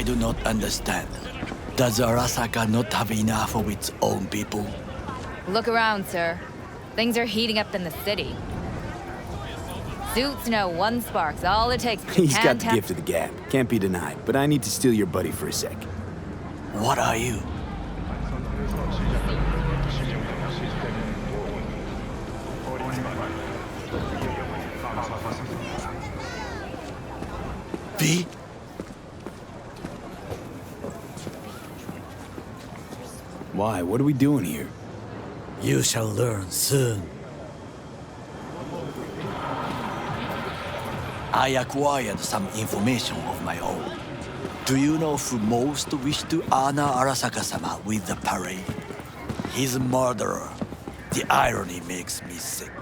do not understand. Does Arasaka not have enough of its own people? Look around, sir. Things are heating up in the city. Suits know one spark's all it takes. He's got the gift of the gab. Can't be denied. But I need to steal your buddy for a sec. What are you? V? Why? What are we doing here? You shall learn soon. I acquired some information of my own. Do you know who most wished to honor Arasaka-sama with the parade? His murderer. The irony makes me sick.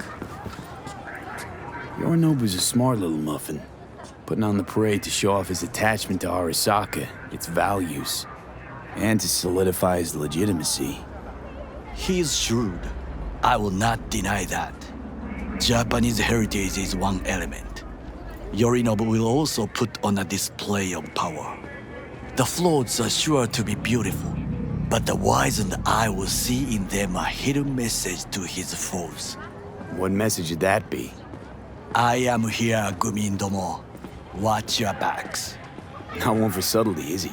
Yorinobu's a smart little muffin. Putting on the parade to show off his attachment to Arasaka, its values, and to solidify his legitimacy. He's shrewd. I will not deny that. Japanese heritage is one element. Yorinobu will also put on a display of power. The floats are sure to be beautiful, but the wizened eye will see in them a hidden message to his foes. What message would that be? I am here, Gumin-domo. Watch your backs. Not one for subtlety, is he?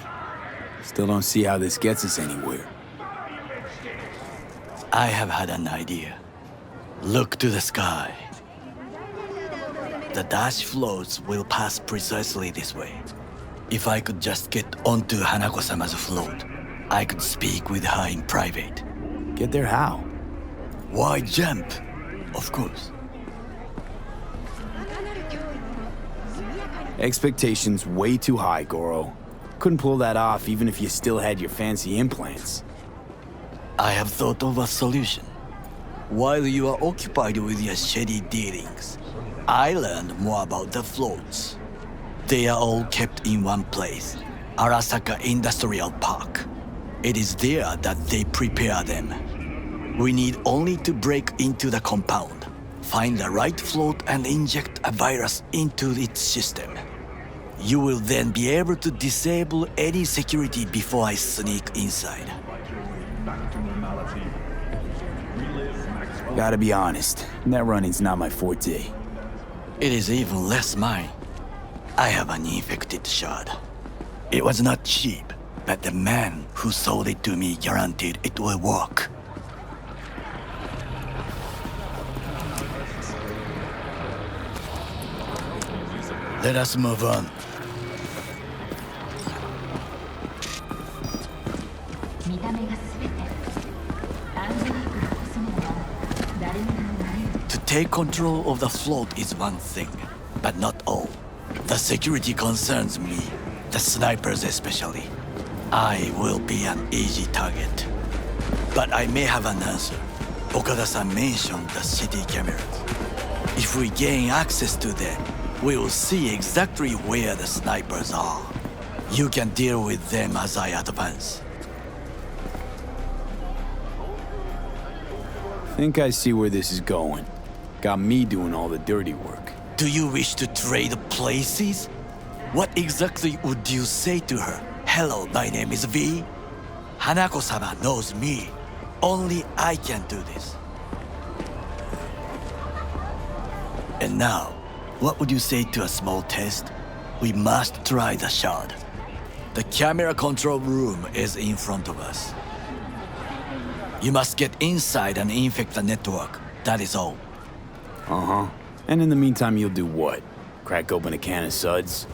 Still don't see how this gets us anywhere. I have had an idea. Look to the sky. The dash floats will pass precisely this way. If I could just get onto Hanako-sama's float, I could speak with her in private. Get there how? Why jump? Of course. Expectations way too high, Goro. Couldn't pull that off even if you still had your fancy implants. I have thought of a solution. While you are occupied with your shady dealings, I learned more about the floats. They are all kept in one place, Arasaka Industrial Park. It is there that they prepare them. We need only to break into the compound, find the right float and inject a virus into its system. You will then be able to disable any security before I sneak inside. Gotta be honest, net running's not my forte. It is even less mine. I have an infected shard. It was not cheap, but the man who sold it to me guaranteed it will work. Let us move on. To take control of the float is one thing, but not all. The security concerns me, the snipers especially. I will be an easy target. But I may have an answer. Okada-san mentioned the city cameras. If we gain access to them, we will see exactly where the snipers are. You can deal with them as I advance. Think I see where this is going. Got me doing all the dirty work. Do you wish to trade places? What exactly would you say to her? Hello, my name is V. Hanako-sama knows me. Only I can do this. And now, what would you say to a small test? We must try the shard. The camera control room is in front of us. You must get inside and infect the network. That is all. Uh-huh. And in the meantime, you'll do what? Crack open a can of suds?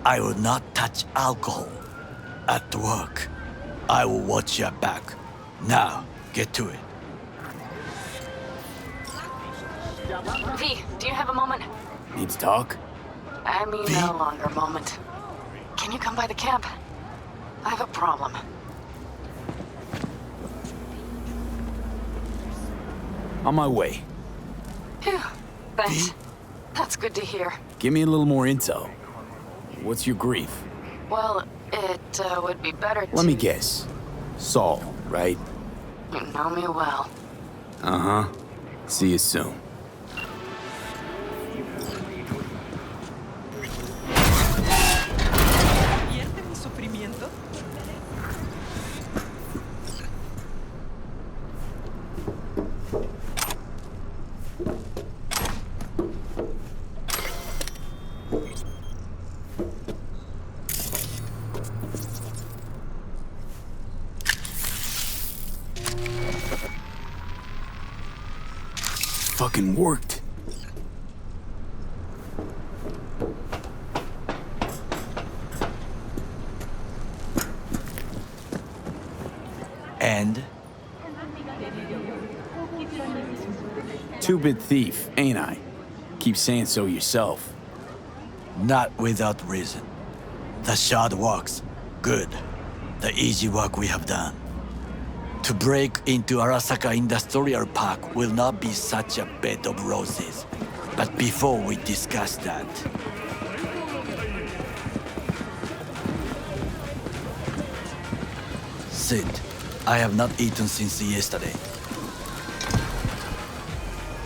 I will not touch alcohol. At work, I will watch your back. Now, get to it. V, do you have a moment? Need to talk? I mean, V? no longer moment. Can you come by the camp? I have a problem. On my way. Phew, thanks. V? That's good to hear. Give me a little more intel. What's your grief? Well, it would be better to... Let me guess. Saul, right? You know me well. Uh-huh. See you soon. fucking worked. And? Two-bit thief, ain't I? Keep saying so yourself. Not without reason. The shard works. Good. The easy work we have done. To break into Arasaka Industrial Park will not be such a bed of roses. But before we discuss that... Sid, I have not eaten since yesterday.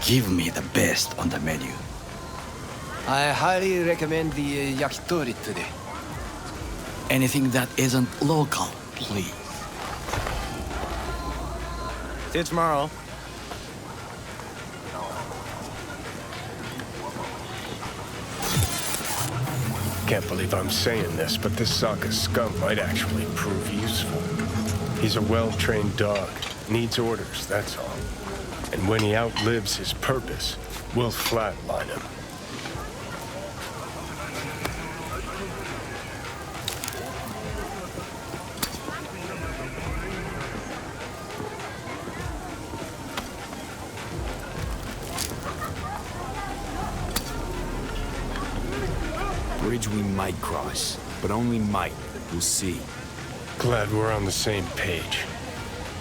Give me the best on the menu. I highly recommend the yakitori today. Anything that isn't local, please. See you tomorrow. Can't believe I'm saying this, but this Sokka scum might actually prove useful. He's a well-trained dog. Needs orders, that's all. And when he outlives his purpose, we'll flatline him. Bridge we might cross, but only might. We'll see. Glad we're on the same page.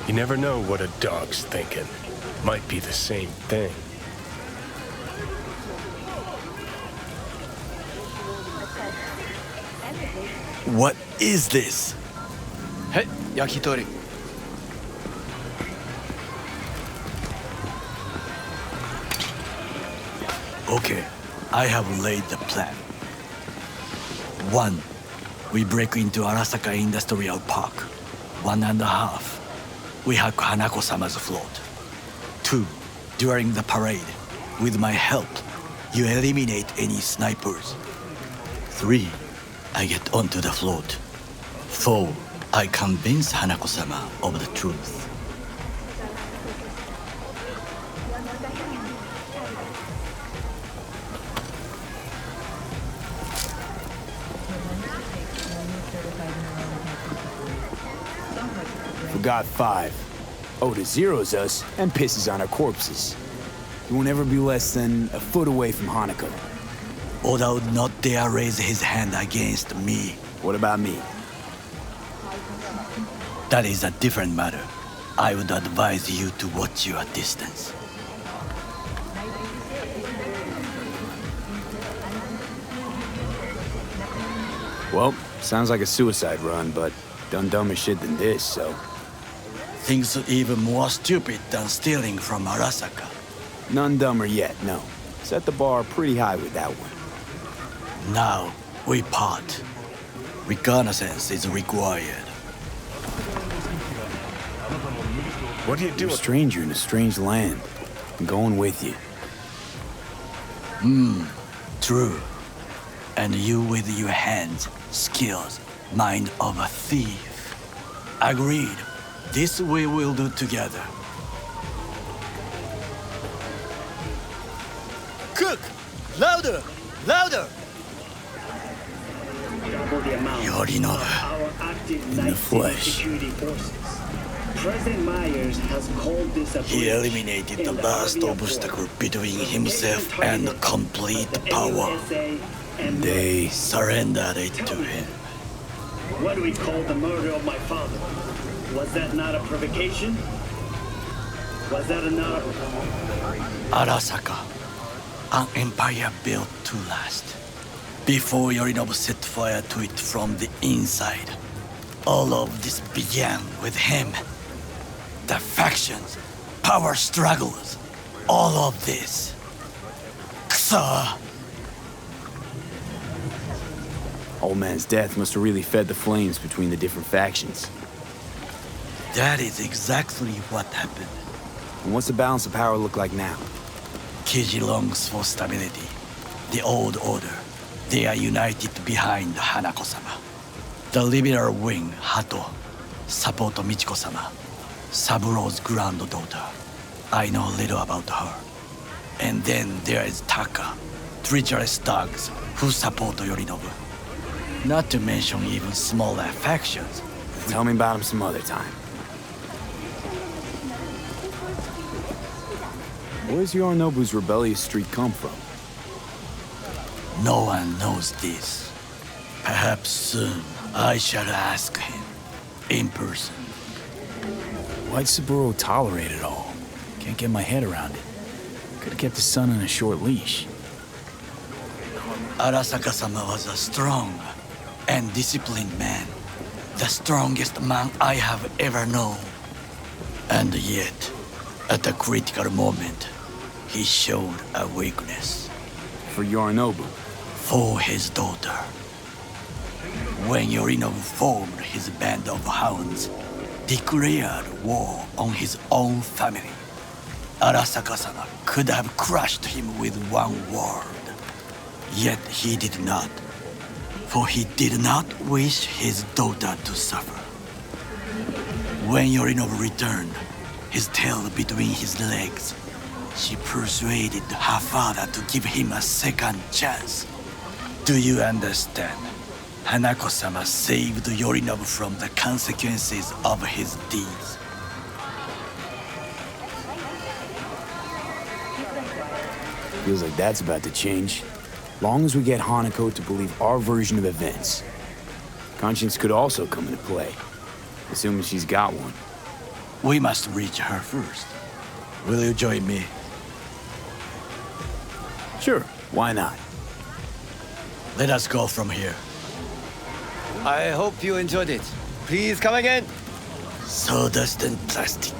You never know what a dog's thinking. Might be the same thing. What is this? Hey, yakitori. Okay, I have laid the plan. 1. We break into Arasaka Industrial Park. 1.5. We hack Hanako-sama's float. 2. During the parade, with my help, you eliminate any snipers. 3. I get onto the float. 4. I convince Hanako-sama of the truth. Forgot 5. Oda zeroes us and pisses on our corpses. He won't ever be less than a foot away from Hanako. Oda would not dare raise his hand against me. What about me? That is a different matter. I would advise you to watch your distance. Well, sounds like a suicide run, but done dumber shit than this, so... Things even more stupid than stealing from Arasaka. None dumber yet, no. Set the bar pretty high with that one. Now, we part. Reconnaissance is required. What are you You're a doing? stranger in a strange land. I'm going with you. True. And you with your hands, skills, mind of a thief. Agreed. This we will do together. Cook! Louder! Louder! Yorinobu. In the flesh. President Myers has called this a He eliminated the last obstacle between himself and complete power. They... Surrendered it to him. What do we call the murder of my father? Was that not a provocation? Was that not a... Arasaka, an empire built to last. Before Yorinobu set fire to it from the inside, all of this began with him. The factions, power struggles, all of this. Ksa! Old man's death must have really fed the flames between the different factions. That is exactly what happened. And what's the balance of power look like now? Kiji longs for stability. The old order. They are united behind Hanako-sama. The liberal wing, Hato, support Michiko-sama, Saburo's granddaughter. I know little about her. And then there is Taka, treacherous thugs who support Yorinobu. Not to mention even smaller factions. Tell me about him some other time. Where's Yorinobu's rebellious streak come from? No one knows this. Perhaps soon I shall ask him in person. Why'd Saburo tolerate it all? Can't get my head around it. Could've kept his son on a short leash. Arasaka-sama was a strong and disciplined man. The strongest man I have ever known. And yet, at a critical moment, he showed a weakness. For Yorinobu. For his daughter. When Yorinobu formed his band of hounds, declared war on his own family, Arasaka-sama could have crushed him with one word. Yet he did not. For he did not wish his daughter to suffer. When Yorinobu returned, his tail between his legs, she persuaded her father to give him a second chance. Do you understand? Hanako-sama saved Yorinobu from the consequences of his deeds. Feels like that's about to change. Long as we get Hanako to believe our version of events. Conscience could also come into play, assuming she's got one. We must reach her first. Will you join me? Sure, why not? Let us go from here. I hope you enjoyed it. Please come again. Sawdust and plastic.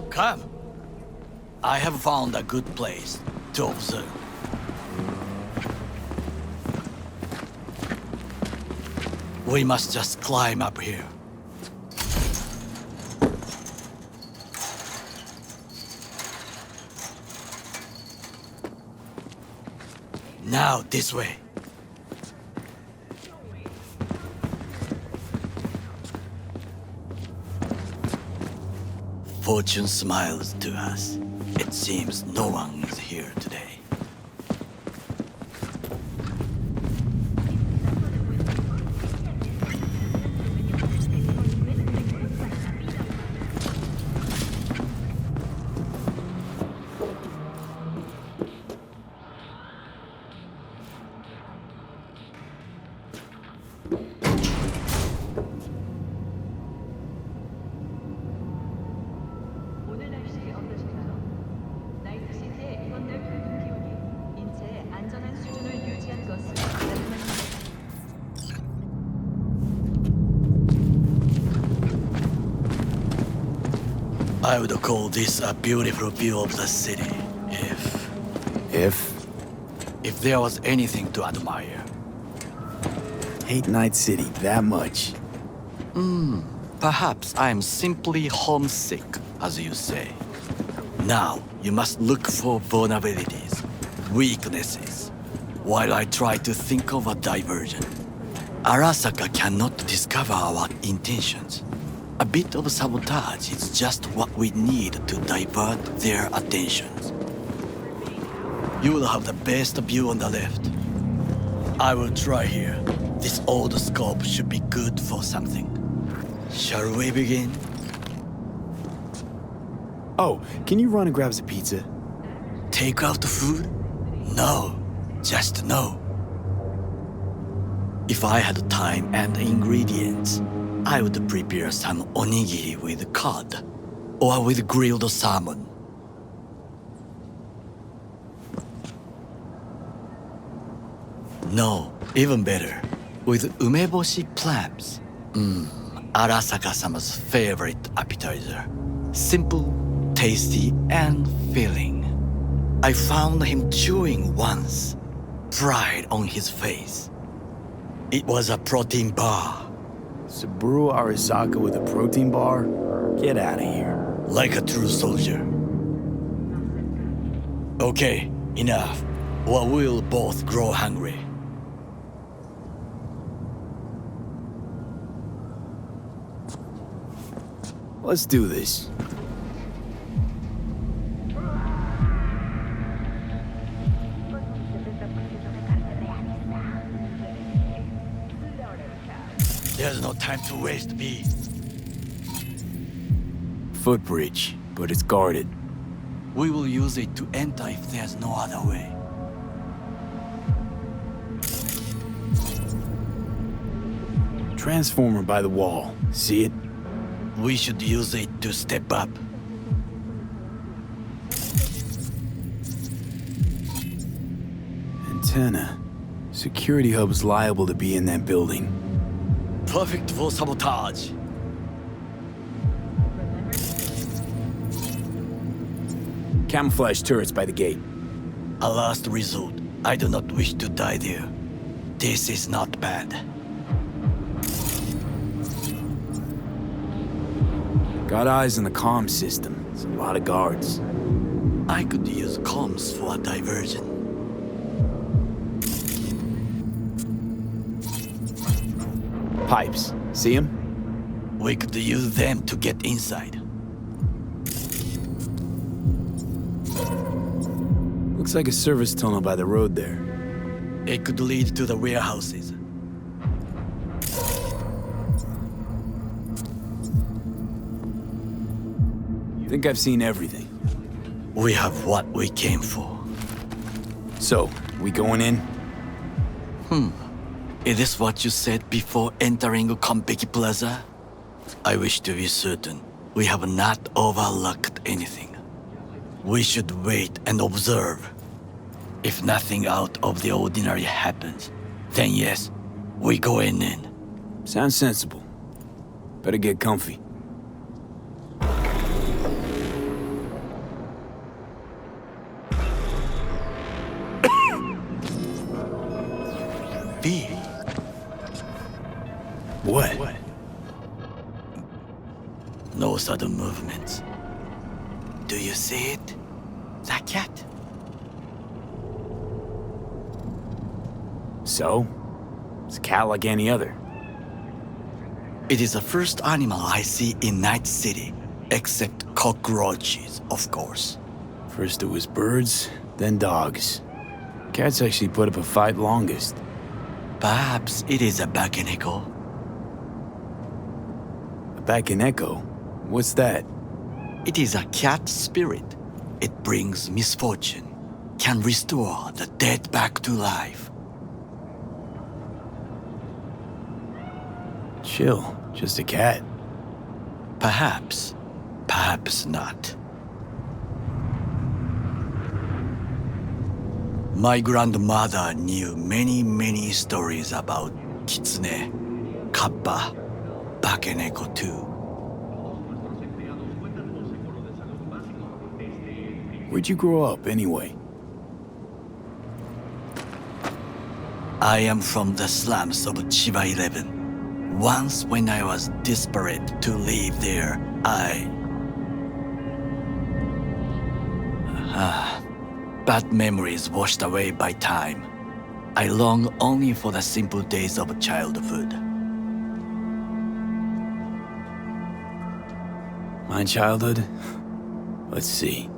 Come. I have found a good place to observe. We must just climb up here. Now, this way. Fortune smiles to us. It seems no one is here today. 오늘 날씨 어떠신가요? 나이트시티의 이번 날 평균 기온이 인체의 안전한 수준을 유지한 것을 나타냅니다. I would call this a beautiful view of the city, if there was anything to admire. Hate Night City that much. Perhaps I'm simply homesick, as you say. Now, you must look for vulnerabilities, weaknesses, while I try to think of a diversion. Arasaka cannot discover our intentions. A bit of sabotage is just what we need to divert their attentions. You will have the best view on the left. I will try here. This old scope should be good for something. Shall we begin? Oh, can you run and grab us a pizza? Take out the food? No, just no. If I had time and ingredients, I would prepare some onigiri with cod or with grilled salmon. No, even better, with umeboshi clams. Arasaka-sama's favorite appetizer. Simple, tasty, and filling. I found him chewing once, pride on his face. It was a protein bar. Saburo Arasaka with a protein bar? Get out of here. Like a true soldier. Okay, enough, or we'll both grow hungry. Let's do this. There's no time to waste, B. Footbridge, but it's guarded. We will use it to enter if there's no other way. Transformer by the wall. See it? We should use it to step up. Antenna. Security hub's liable to be in that building. Perfect for sabotage. Camouflage turrets by the gate. A last resort. I do not wish to die there. This is not bad. Got eyes on the comm system. It's a lot of guards. I could use comms for a diversion. Pipes. See them? We could use them to get inside. Looks like a service tunnel by the road there. It could lead to the warehouses. Think I've seen everything. We have what we came for. So, we going in? Is this what you said before entering Konpeki Plaza? I wish to be certain we have not overlooked anything. We should wait and observe. If nothing out of the ordinary happens, then yes, we go in. Sounds sensible. Better get comfy. B. What? No sudden movements. Do you see it? That cat? So? It's a cat like any other. It is the first animal I see in Night City, except cockroaches, of course. First it was birds, then dogs. Cats actually put up a fight longest. Perhaps it is a Bakeneko. A Bakeneko? What's that? It is a cat spirit. It brings misfortune, can restore the dead back to life. Chill, just a cat. Perhaps, perhaps not. My grandmother knew many stories about Kitsune, Kappa, Bakeneko too. Where'd you grow up, anyway? I am from the slums of Chiba 11. Once when I was desperate to leave there, bad memories washed away by time. I long only for the simple days of childhood. My childhood? Let's see.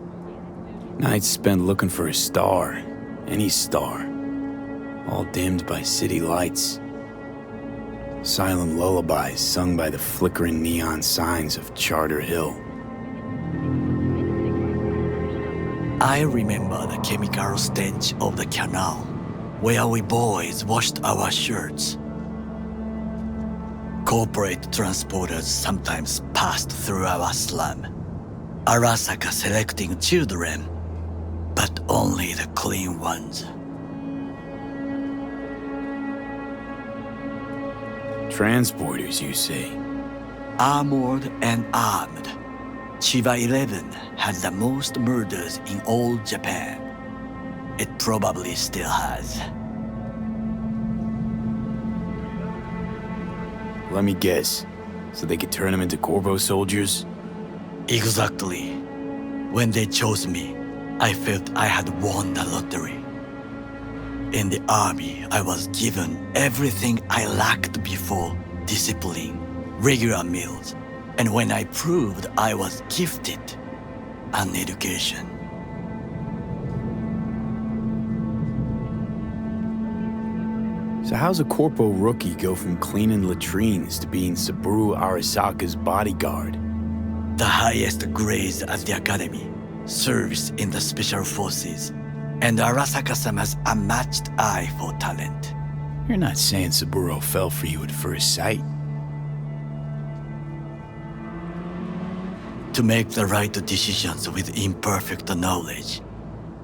Nights spent looking for a star. Any star. All dimmed by city lights. Silent lullabies sung by the flickering neon signs of Charter Hill. I remember the chemical stench of the canal, where we boys washed our shirts. Corporate transporters sometimes passed through our slum, Arasaka selecting children, but only the clean ones. Transporters, you say? Armored and armed, Chiba 11 had the most murders in all Japan. It probably still has. Let me guess. So they could turn them into Corvo soldiers? Exactly. When they chose me, I felt I had won the lottery. In the army, I was given everything I lacked before: discipline, regular meals, and when I proved I was gifted, an education. So how's a corpo rookie go from cleaning latrines to being Saburo Arasaka's bodyguard? The highest grades at the academy, service in the special forces, and Arasaka-sama's unmatched eye for talent. You're not saying Saburo fell for you at first sight. To make the right decisions with imperfect knowledge,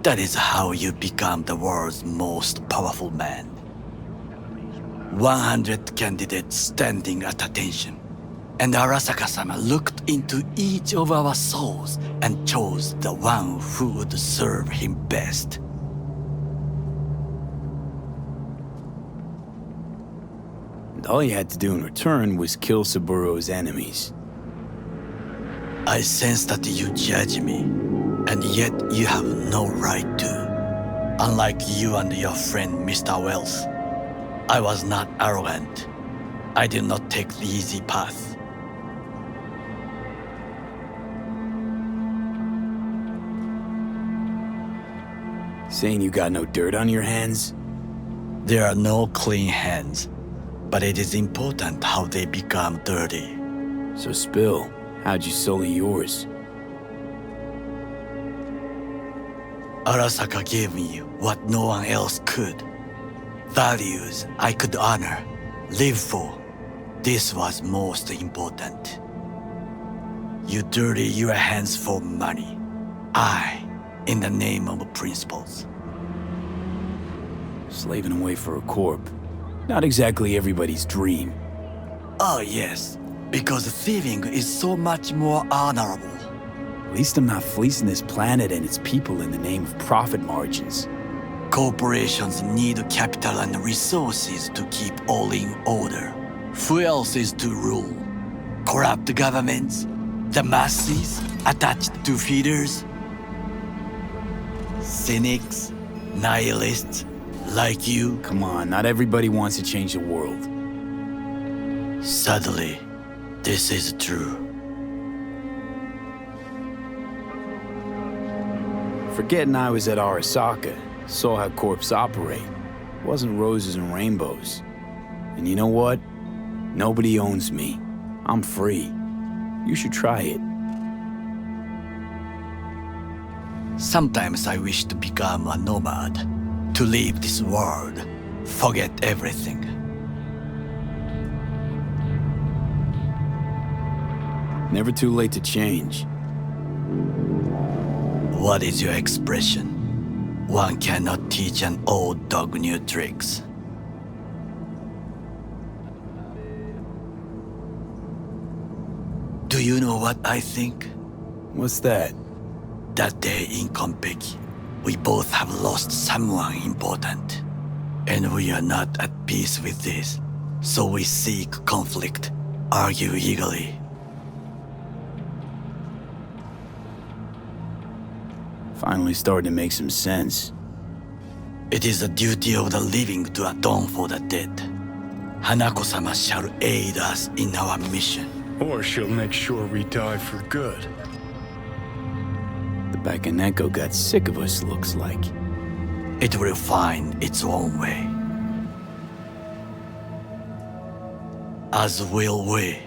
that is how you become the world's most powerful man. 100 candidates standing at attention, and Arasaka-sama looked into each of our souls and chose the one who would serve him best. And all you had to do in return was kill Saburo's enemies. I sense that you judge me, and yet you have no right to. Unlike you and your friend Mr. Wells, I was not arrogant. I did not take the easy path. Saying you got no dirt on your hands? There are no clean hands, but it is important how they become dirty. So spill, how'd you sully yours? Arasaka gave me what no one else could. Values I could honor, live for. This was most important. You dirty your hands for money. I, in the name of principles. Slaving away for a corp. Not exactly everybody's dream. Oh yes, because thieving is so much more honorable. At least I'm not fleecing this planet and its people in the name of profit margins. Corporations need capital and resources to keep all in order. Who else is to rule? Corrupt governments? The masses attached to feeders? Cynics? Nihilists? Like you? Come on, not everybody wants to change the world. Sadly, this is true. Forgetting I was at Arasaka, saw how corps operate. Wasn't roses and rainbows. And you know what? Nobody owns me. I'm free. You should try it. Sometimes I wish to become a nomad, to leave this world, forget everything. Never too late to change. What is your expression? One cannot teach an old dog new tricks. Do you know what I think? What's that? That day in Konpeki, we both have lost someone important. And we are not at peace with this. So we seek conflict, argue eagerly. Finally starting to make some sense. It is the duty of the living to atone for the dead. Hanako-sama shall aid us in our mission. Or she'll make sure we die for good. The Bakaneko got sick of us, looks like. It will find its own way. As will we.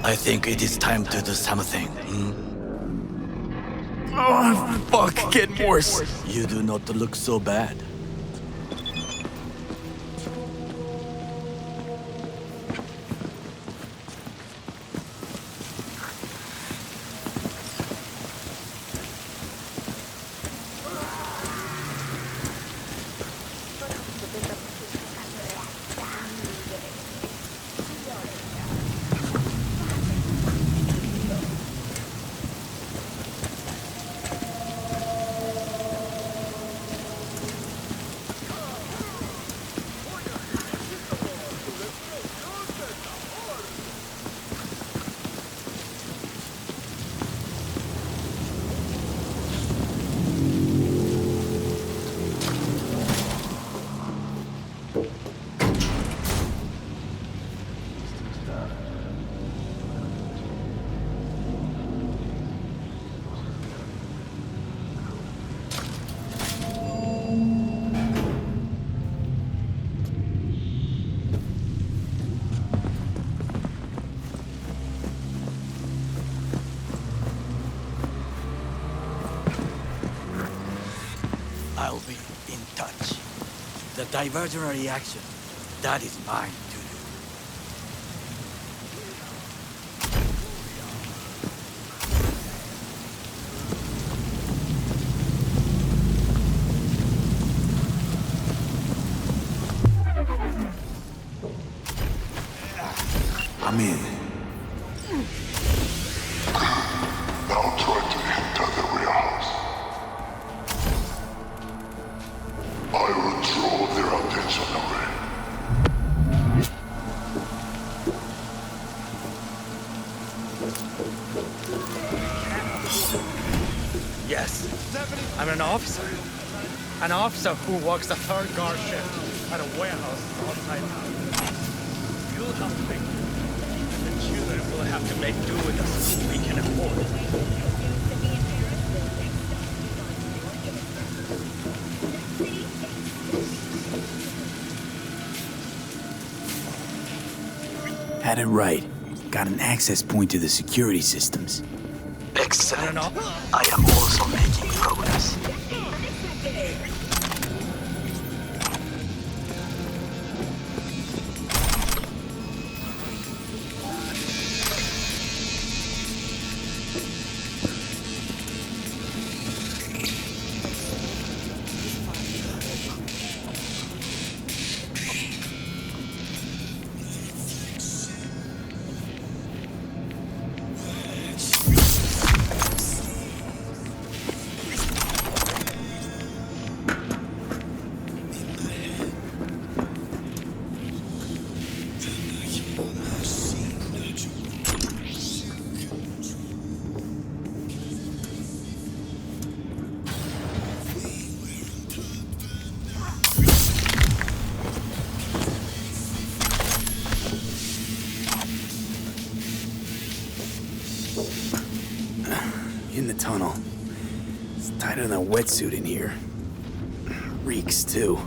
I think it is time to do something. Oh, fuck, getting worse. You do not look so bad. I'll be in touch. The diversionary action, that is mine to do. I'm in. Now try to enter the warehouse. I will draw their attention away. Yes, I'm an officer. An officer who works the third guard shift at a warehouse outside town. You'll have to make do. And the children will have to make do with us. We can afford it. Had it right. Got an access point to the security systems. Excellent. I am also making progress. In the tunnel. It's tighter than a wetsuit in here. Reeks, too.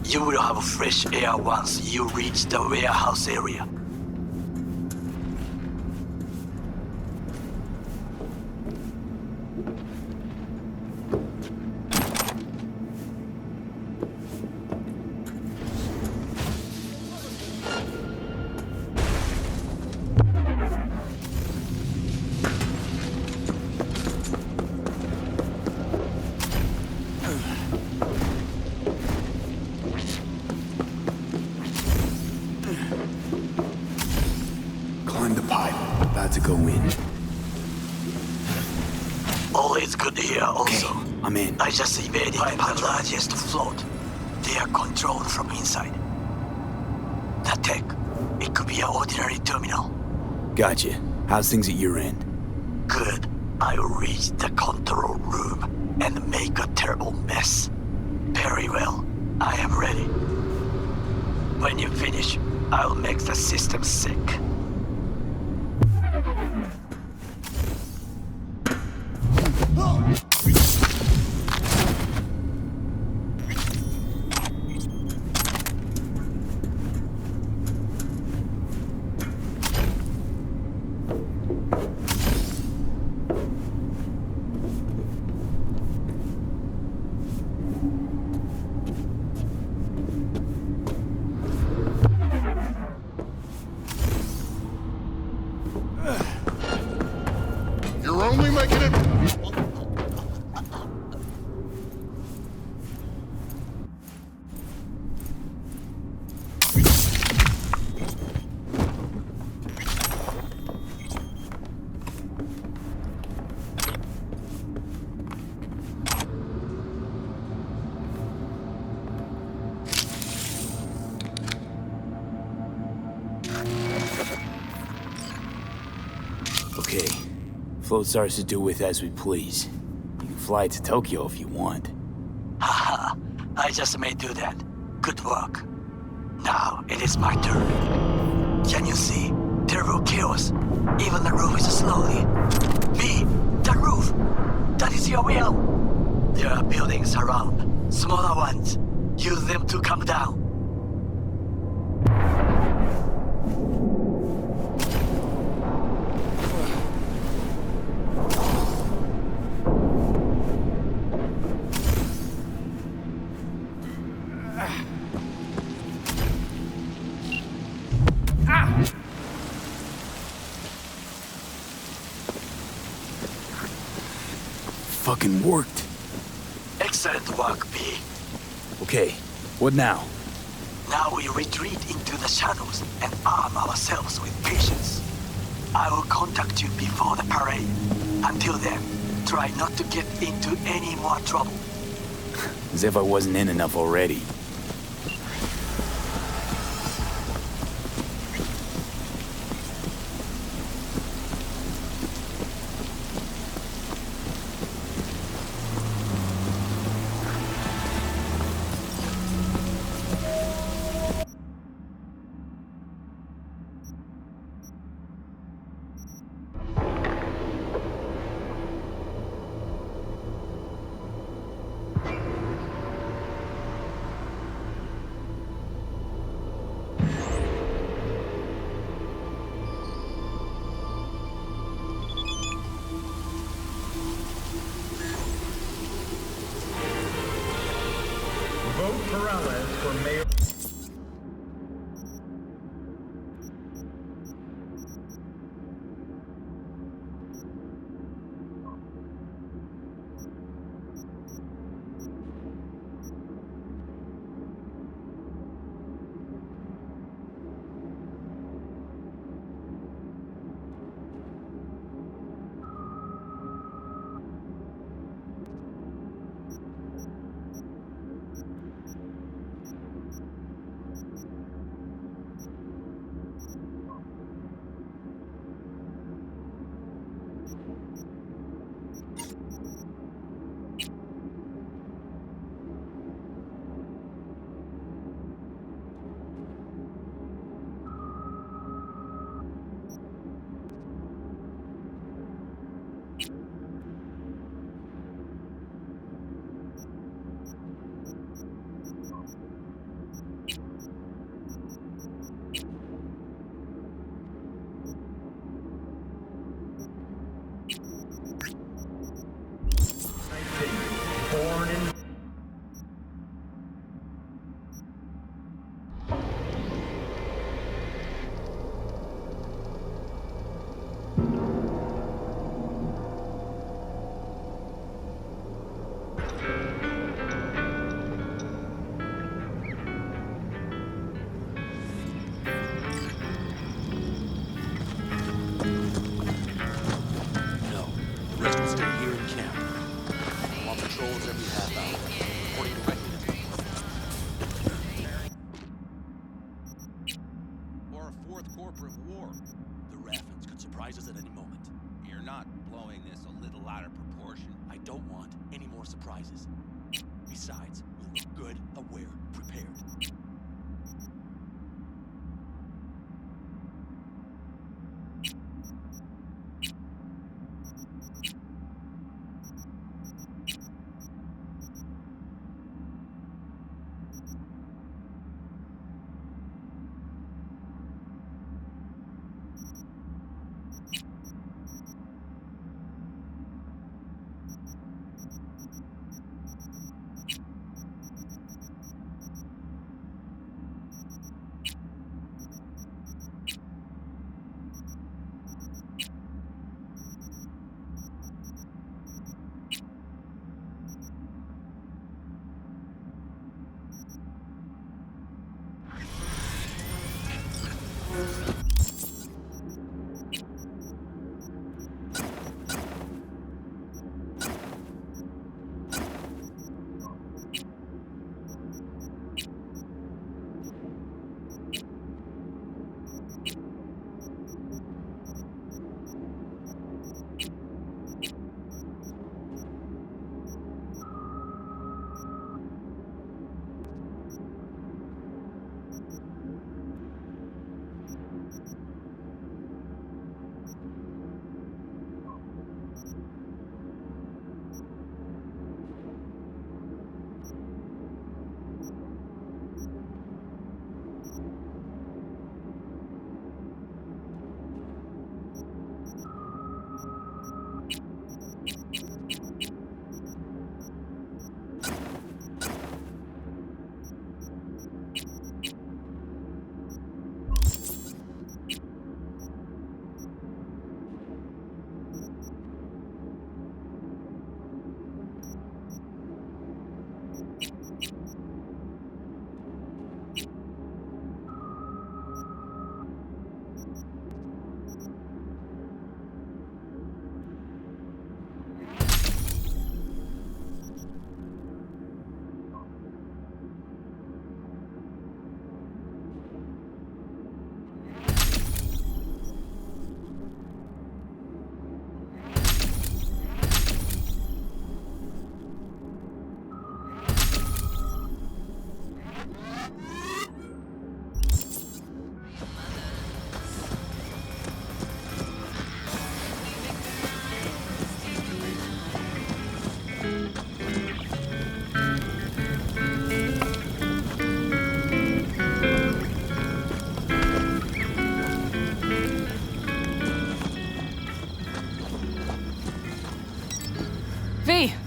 You will have fresh air once you reach the warehouse area. Climb the pipe. About to go in. Always good here also. Okay, I'm in. I just evaded the largest float. They are controlled from inside. The tech, it could be an ordinary terminal. Gotcha. How's things at your end? Good. I will reach the control room and make a terrible mess. Very well. I am ready. When you finish, I'll make the system sick. You're only making it... Okay. Float starts to do with as we please. You can fly to Tokyo if you want. Haha, I just may do that. Good work. Now it is my turn. Can you see? Terrible chaos. Even the roof is slowly. B, the roof! That is your will! There are buildings around, smaller ones. Use them to come down. fucking worked. Excellent work, B. Okay, what now? Now we retreat into the shadows and arm ourselves with patience. I will contact you before the parade. Until then, try not to get into any more trouble. As if I wasn't in enough already. Vote Peralez for mayor. Born in No, the rest will stay here in camp. I'm on patrols every half hour, reporting directly to me. Or a fourth corporate war. The Raffins could surprise us at any moment. You're not blowing this a little out of proportion. I don't want any more surprises. Besides, we'll look good, aware, prepared.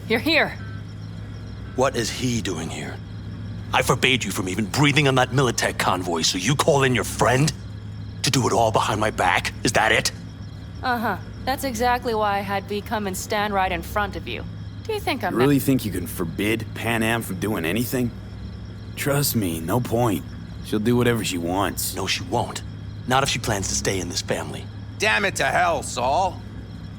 You're here. What is he doing here? I forbade you from even breathing on that Militech convoy, so you call in your friend? To do it all behind my back? Is that it? Uh-huh. That's exactly why I had V come and stand right in front of you. Do you think I'm You really think you can forbid Pan Am from doing anything? Trust me, no point. She'll do whatever she wants. No, she won't. Not if she plans to stay in this family. Damn it to hell, Saul.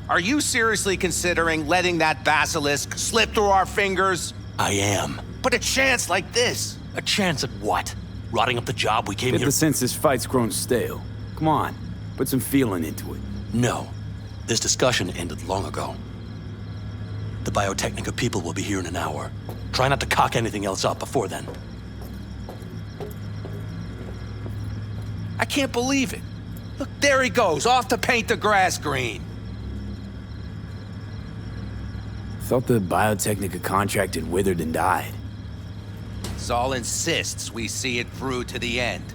Are you seriously considering letting that basilisk slip through our fingers? I am. But a chance like this? A chance at what? Rotting up the job we came Get here... the sense this fight's grown stale. Come on, put some feeling into it. No. This discussion ended long ago. The Biotechnica people will be here in an hour. Try not to cock anything else up before then. I can't believe it. Look, there he goes, off to paint the grass green. Thought the Biotechnica contract had withered and died. Saul insists we see it through to the end.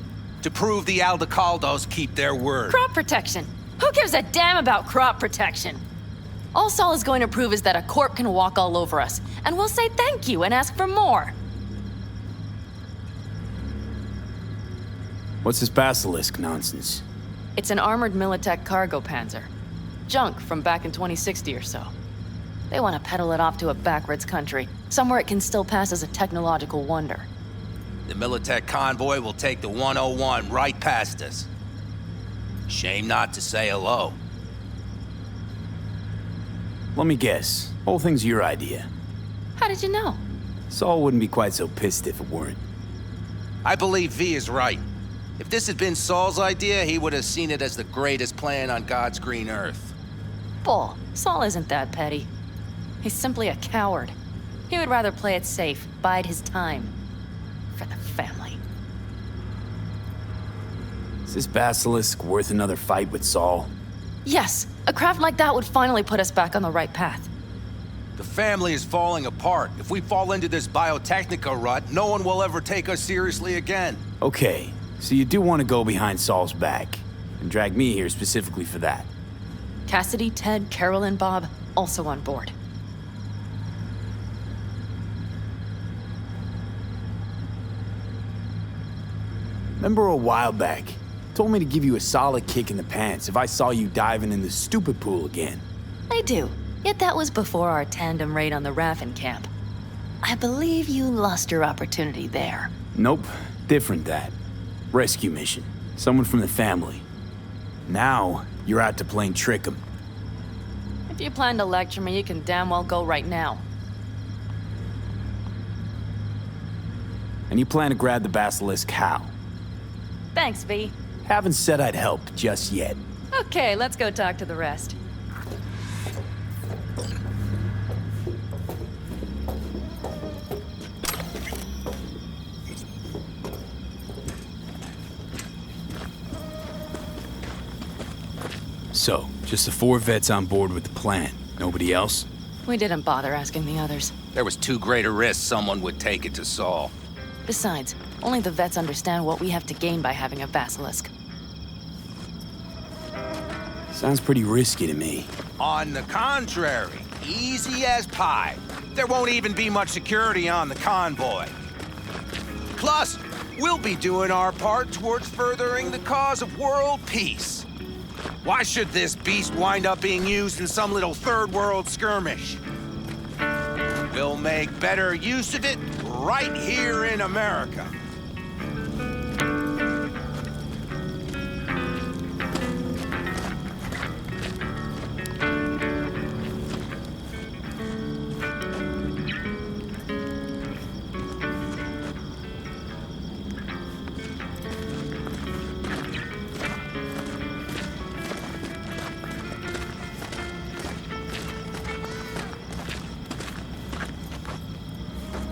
To prove the Aldecaldos keep their word. Crop protection. Who gives a damn about crop protection? All Saul is going to prove is that a corp can walk all over us, and we'll say thank you and ask for more. What's this basilisk nonsense? It's an armored Militech cargo panzer. Junk from back in 2060 or so. They want to peddle it off to a backwoods country, somewhere it can still pass as a technological wonder. The Militech convoy will take the 101 right past us. Shame not to say hello. Let me guess. Whole thing's your idea. How did you know? Saul wouldn't be quite so pissed if it weren't. I believe V is right. If this had been Saul's idea, he would have seen it as the greatest plan on God's green earth. Bull. Saul isn't that petty. He's simply a coward. He would rather play it safe, bide his time. For the family. Is this basilisk worth another fight with Saul? Yes, a craft like that would finally put us back on the right path. The family is falling apart. If we fall into this Biotechnica rut, no one will ever take us seriously again. Okay, so you do want to go behind Saul's back, and drag me here specifically for that. Cassidy, Ted, Carol, and Bob also on board. Remember a while back, told me to give you a solid kick in the pants if I saw you diving in the stupid pool again. I do. Yet that was before our tandem raid on the Raffen camp. I believe you lost your opportunity there. Nope, different that. Rescue mission. Someone from the family. Now, you're out to plain trick 'em. If you plan to lecture me, you can damn well go right now. And you plan to grab the basilisk how? Thanks, V. Haven't said I'd help just yet. Okay, let's go talk to the rest. So, just the 4 vets on board with the plan. Nobody else? We didn't bother asking the others. There was too great a risk someone would take it to Saul. Besides, only the vets understand what we have to gain by having a basilisk. Sounds pretty risky to me. On the contrary, easy as pie. There won't even be much security on the convoy. Plus, we'll be doing our part towards furthering the cause of world peace. Why should this beast wind up being used in some little third world skirmish? We'll make better use of it right here in America.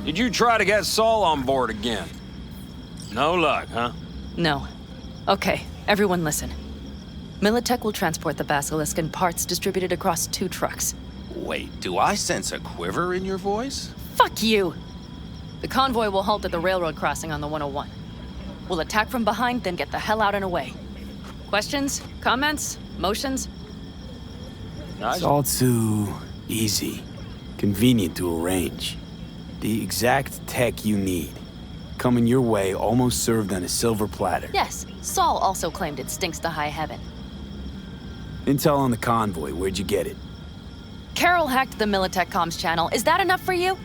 Did you try to get Saul on board again? No luck, huh? No. Okay, everyone listen. Militech will transport the basilisk in parts distributed across 2 trucks. Wait, do I sense a quiver in your voice? Fuck you! The convoy will halt at the railroad crossing on the 101. We'll attack from behind, then get the hell out and away. Questions? Comments? Motions? It's all too easy. Convenient to arrange. The exact tech you need. Coming your way, almost served on a silver platter. Yes, Saul also claimed it stinks to high heaven. Intel on the convoy, where'd you get it? Carol hacked the Militech comms channel. Is that enough for you?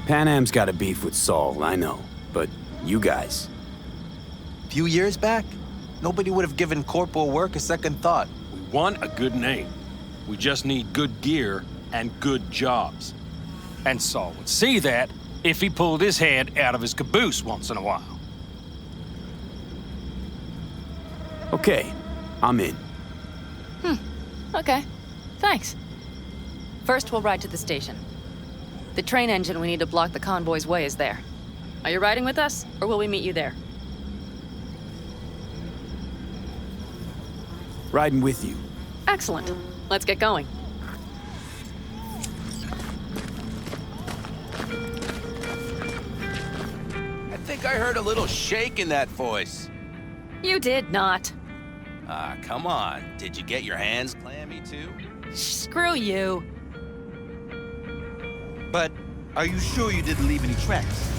Pan Am's got a beef with Saul, I know. But you guys... Few years back, nobody would have given corporal work a second thought. We want a good name. We just need good gear and good jobs. And Saul would see that if he pulled his head out of his caboose once in a while. Okay, I'm in. Okay. Thanks. First, we'll ride to the station. The train engine we need to block the convoy's way is there. Are you riding with us, or will we meet you there? Riding with you. Excellent. Let's get going. I think I heard a little shake in that voice. You did not. Ah, come on. Did you get your hands clammy too? Screw you. But are you sure you didn't leave any tracks?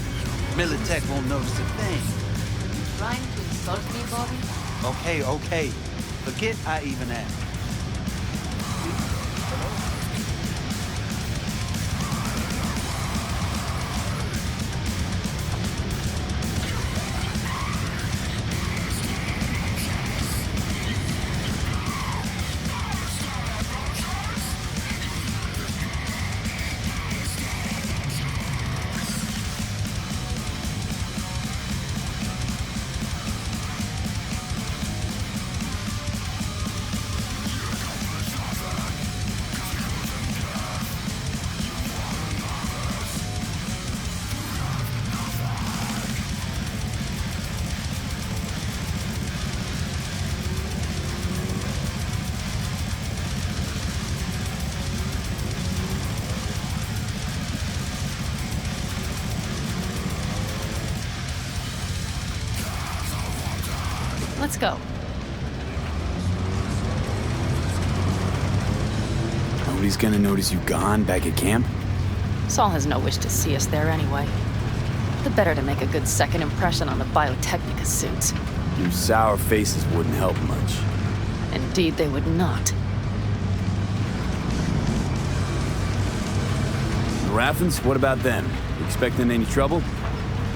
Militech won't notice a thing. Trying to insult me, Bobby? Okay. Forget I even asked. Let's go. Nobody's gonna notice you gone back at camp? Saul has no wish to see us there anyway. The better to make a good second impression on the Biotechnica suits. Your sour faces wouldn't help much. Indeed, they would not. The Raffens, what about them? You expecting any trouble?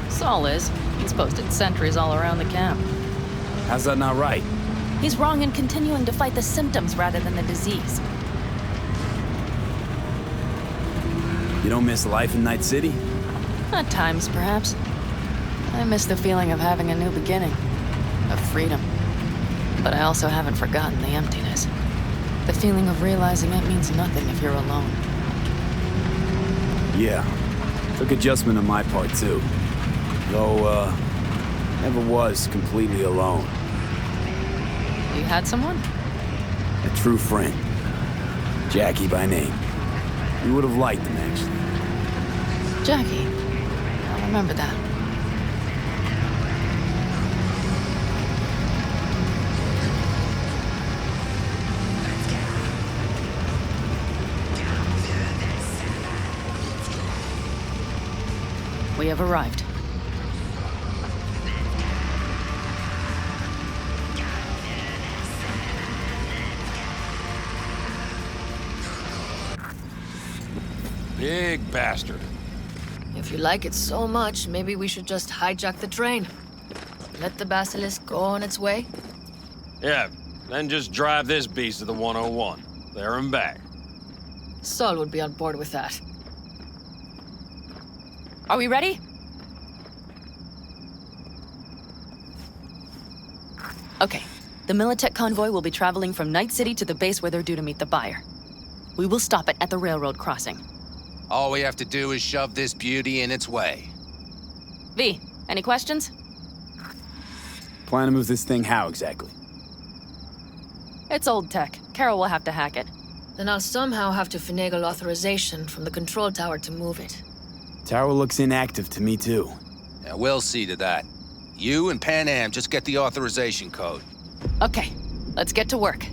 Saul is. He's posted sentries all around the camp. How's that not right? He's wrong in continuing to fight the symptoms rather than the disease. You don't miss life in Night City? At times, perhaps. I miss the feeling of having a new beginning. Of freedom. But I also haven't forgotten the emptiness. The feeling of realizing it means nothing if you're alone. Yeah. Took adjustment on my part, too. Though, never was completely alone. You had someone? A true friend. Jackie by name. You would have liked him, actually. Jackie. I'll remember that. We have arrived. Big bastard. If you like it so much, maybe we should just hijack the train. Let the basilisk go on its way. Yeah, then just drive this beast to the 101. There and back. Saul would be on board with that. Are we ready? Okay. The Militech convoy will be traveling from Night City to the base where they're due to meet the buyer. We will stop it at the railroad crossing. All we have to do is shove this beauty in its way. V, any questions? Plan to move this thing how exactly? It's old tech. Carol will have to hack it. Then I'll somehow have to finagle authorization from the control tower to move it. Tower looks inactive to me, too. Yeah, we'll see to that. You and Pan Am just get the authorization code. Okay, let's get to work.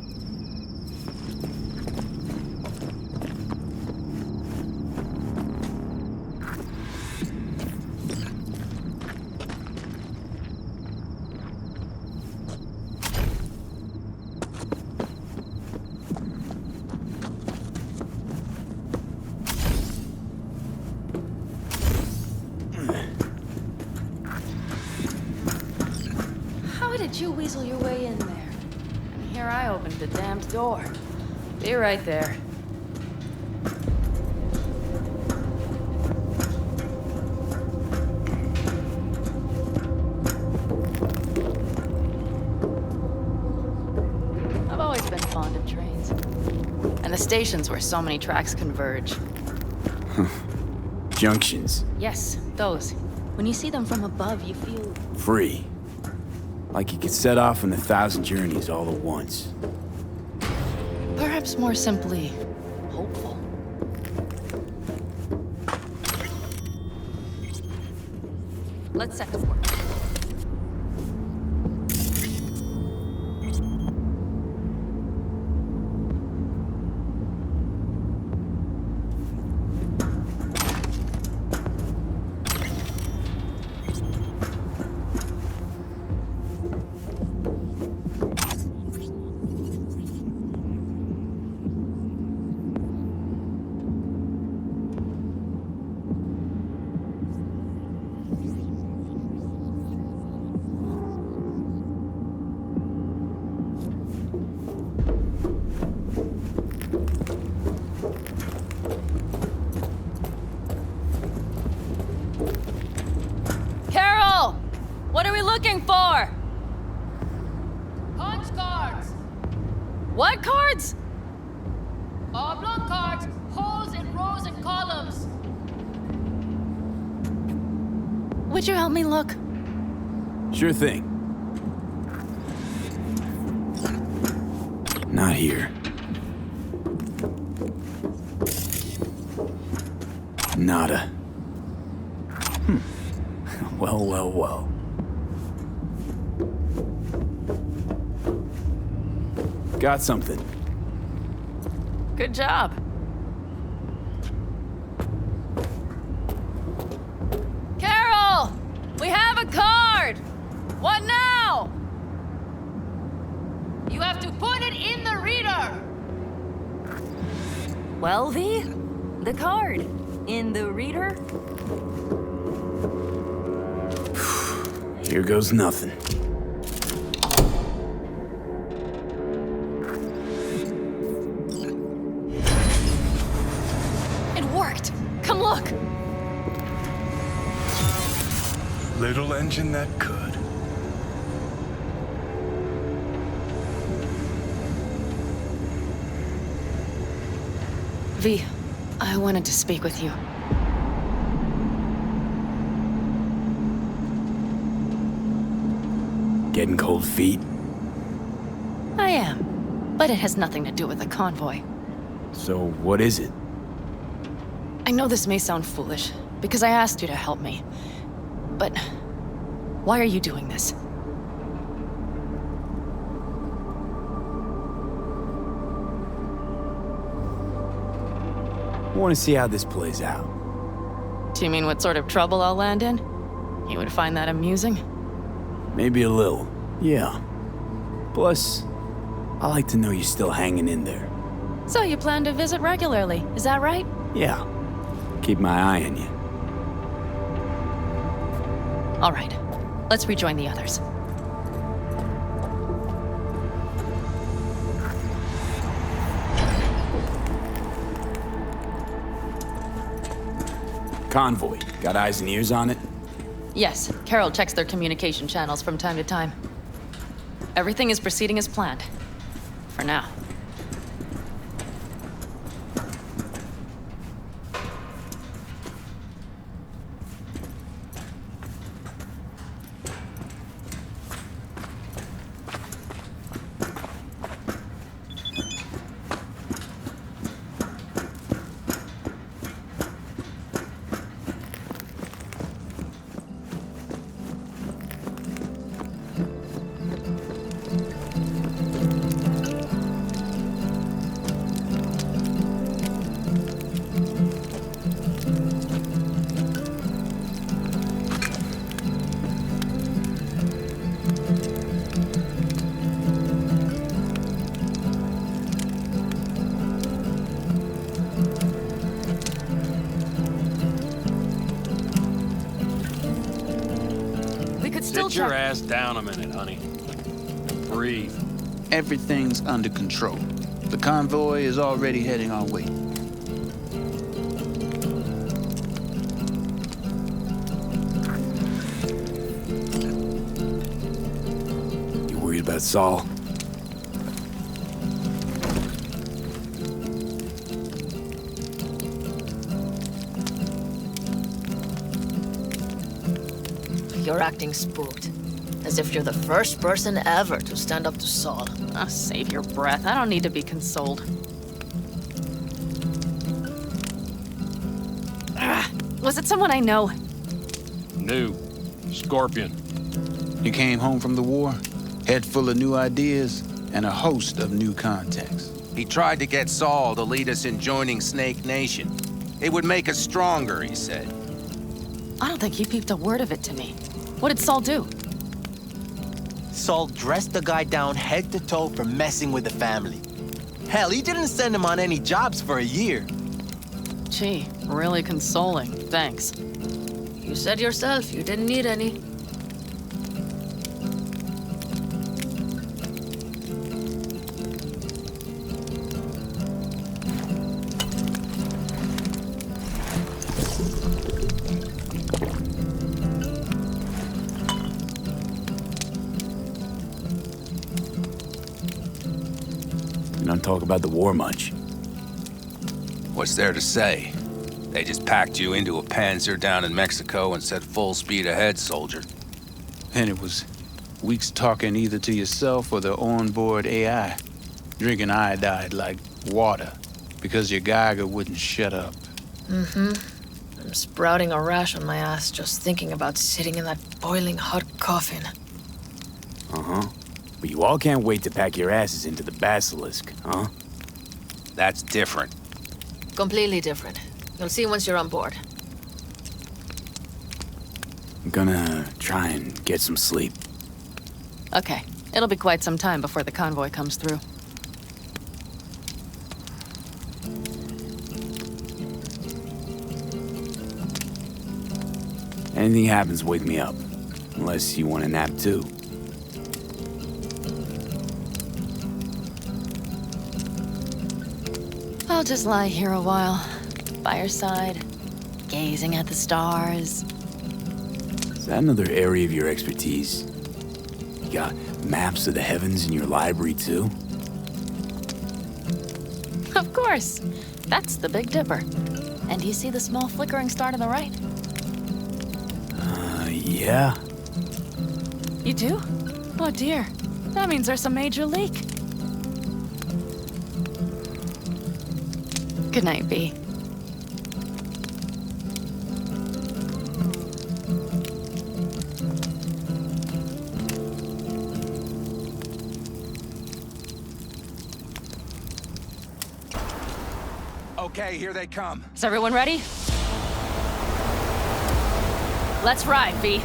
you weasel your way in there? And here I opened the damned door. Be right there. I've always been fond of trains. And the stations where so many tracks converge. Junctions. Yes, those. When you see them from above, you feel... Free. Like you could set off on 1,000 journeys all at once. Perhaps more simply, hopeful. Let's set to work. What are we looking for? Punch cards! What cards? Oblong cards, holes in rows and columns. Would you help me look? Sure thing. Not here. Nada. Well, well, well. Got something. Good job. Carol! We have a card! What now? You have to put it in the reader! Well, V, the card. In the reader? Here goes nothing. It worked! Come look! Little engine that could. V, I wanted to speak with you. Getting cold feet? I am, but it has nothing to do with the convoy. So what is it? I know this may sound foolish, because I asked you to help me. But why are you doing this? I want to see how this plays out. Do you mean what sort of trouble I'll land in? You would find that amusing? Maybe a little, yeah. Plus, I like to know you're still hanging in there. So you plan to visit regularly, is that right? Yeah. Keep my eye on you. All right, let's rejoin the others. Convoy. Got eyes and ears on it? Yes, Carol checks their communication channels from time to time. Everything is proceeding as planned. For now. Sit your ass down a minute, honey. breathe. Everything's under control. The convoy is already heading our way. You worried about Saul? You're acting spooked. As if you're the first person ever to stand up to Saul. Oh, save your breath. I don't need to be consoled. Was it someone I know? New. Scorpion. You came home from the war, head full of new ideas, and a host of new contacts. He tried to get Saul to lead us in joining Snake Nation. It would make us stronger, he said. I don't think he peeped a word of it to me. What did Saul do? Saul dressed the guy down head to toe for messing with the family. Hell, he didn't send him on any jobs for a year. Gee, really consoling. Thanks. You said yourself you didn't need any. You don't talk about the war much. What's there to say? They just packed you into a Panzer down in Mexico and said full speed ahead, soldier. And it was weeks talking either to yourself or the onboard AI, drinking iodide like water because your Geiger wouldn't shut up. Mm-hmm. I'm sprouting a rash on my ass just thinking about sitting in that boiling hot coffin. Uh-huh. But you all can't wait to pack your asses into the Basilisk, huh? That's different. Completely different. You'll see once you're on board. I'm gonna try and get some sleep. Okay. It'll be quite some time before the convoy comes through. Anything happens, wake me up. Unless you want a nap too. I'll just lie here a while, by your side, gazing at the stars. Is that another area of your expertise? You got maps of the heavens in your library too? Of course. That's the Big Dipper. And do you see the small flickering star to the right? Yeah. You do? Oh dear. That means there's a major leak. Good night, B. Okay, here they come. Is everyone ready? Let's ride, V.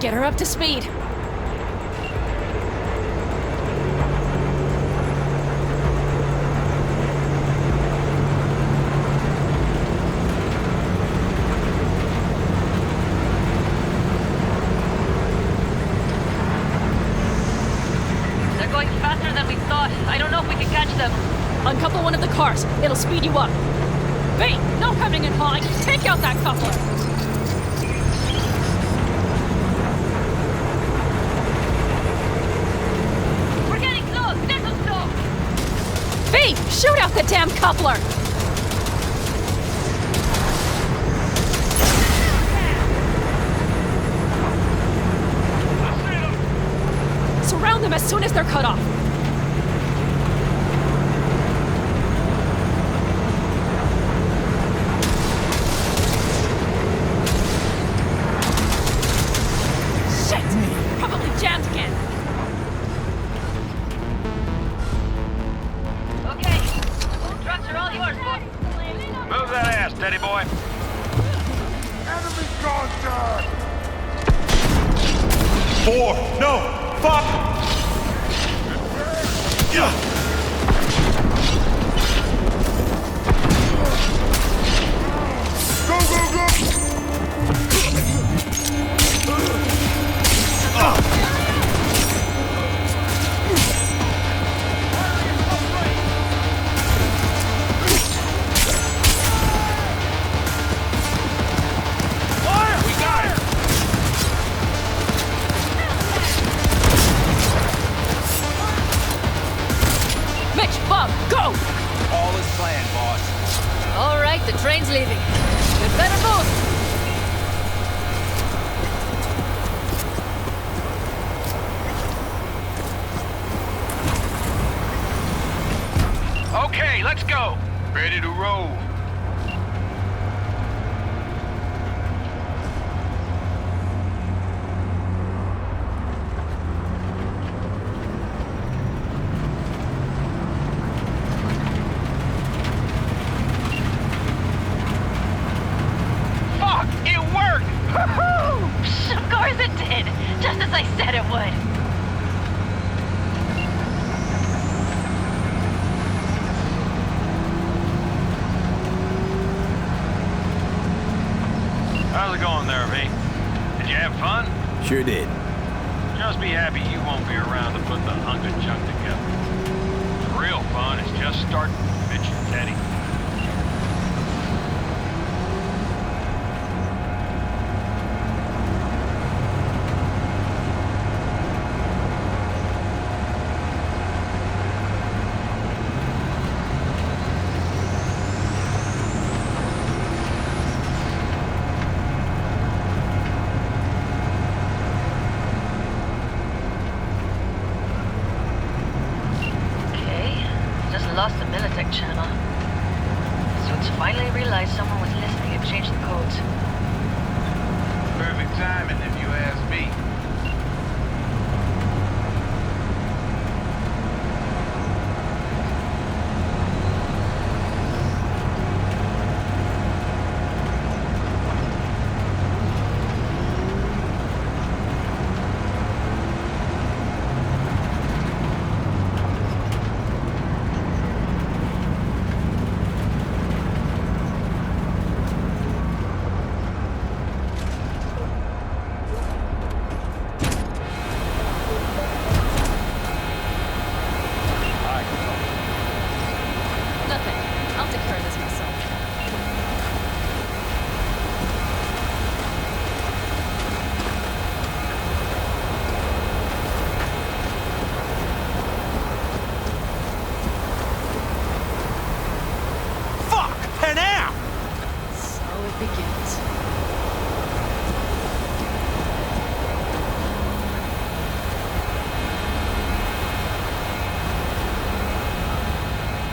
Get her up to speed. They're going faster than we thought. I don't know if we can catch them. Uncouple one of the cars. It'll speed you up. V, no coming and hawing. Take out that coupler. V, shoot out the damn coupler! on them as soon as they're cut off. Shit! Probably jammed again. Okay. Trucks are all yours, boy. Move that ass, Teddy boy. Enemy contact! 4, no, 5. Go, go, go! We got it. Mitch, Bob, go! All is planned, boss. All right, the train's leaving. We'd better move. Okay, let's go. Ready to roll. Fuck, it worked. Of course it did. Just as I said it would. How's it going there, V? Did you have fun? Sure did. Just be happy you won't be around to put the hunk of junk together. The real fun is just starting, Mitch and Teddy. Okay, just lost the Militech channel. Suits finally realized someone was listening and changed the codes. Perfect timing, if you ask me. Nothing. I'll take care of this myself. Fuck! And now! So it begins.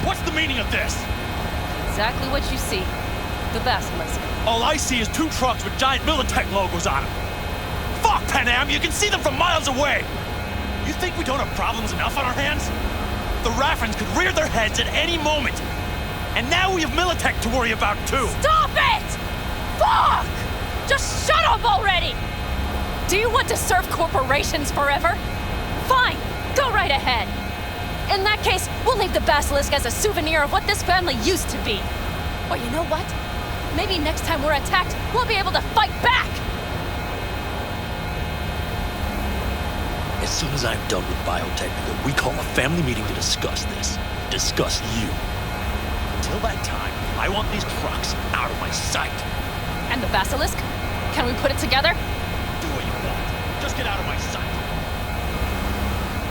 What's the meaning of this? Exactly what you see. The basilisk. All I see is 2 trucks with giant Militech logos on them. Fuck, Panam, you can see them from miles away. You think we don't have problems enough on our hands? The Raffens could rear their heads at any moment. And now we have Militech to worry about too. Stop it! Fuck! Just shut up already! Do you want to serve corporations forever? Fine, go right ahead. In that case, we'll leave the basilisk as a souvenir of what this family used to be. Or you know what? Maybe next time we're attacked, we'll be able to fight back! As soon as I'm done with Biotechnical, we call a family meeting to discuss this. Discuss you. Until that time, I want these trucks out of my sight. And the basilisk? Can we put it together? Do what you want. Just get out of my sight.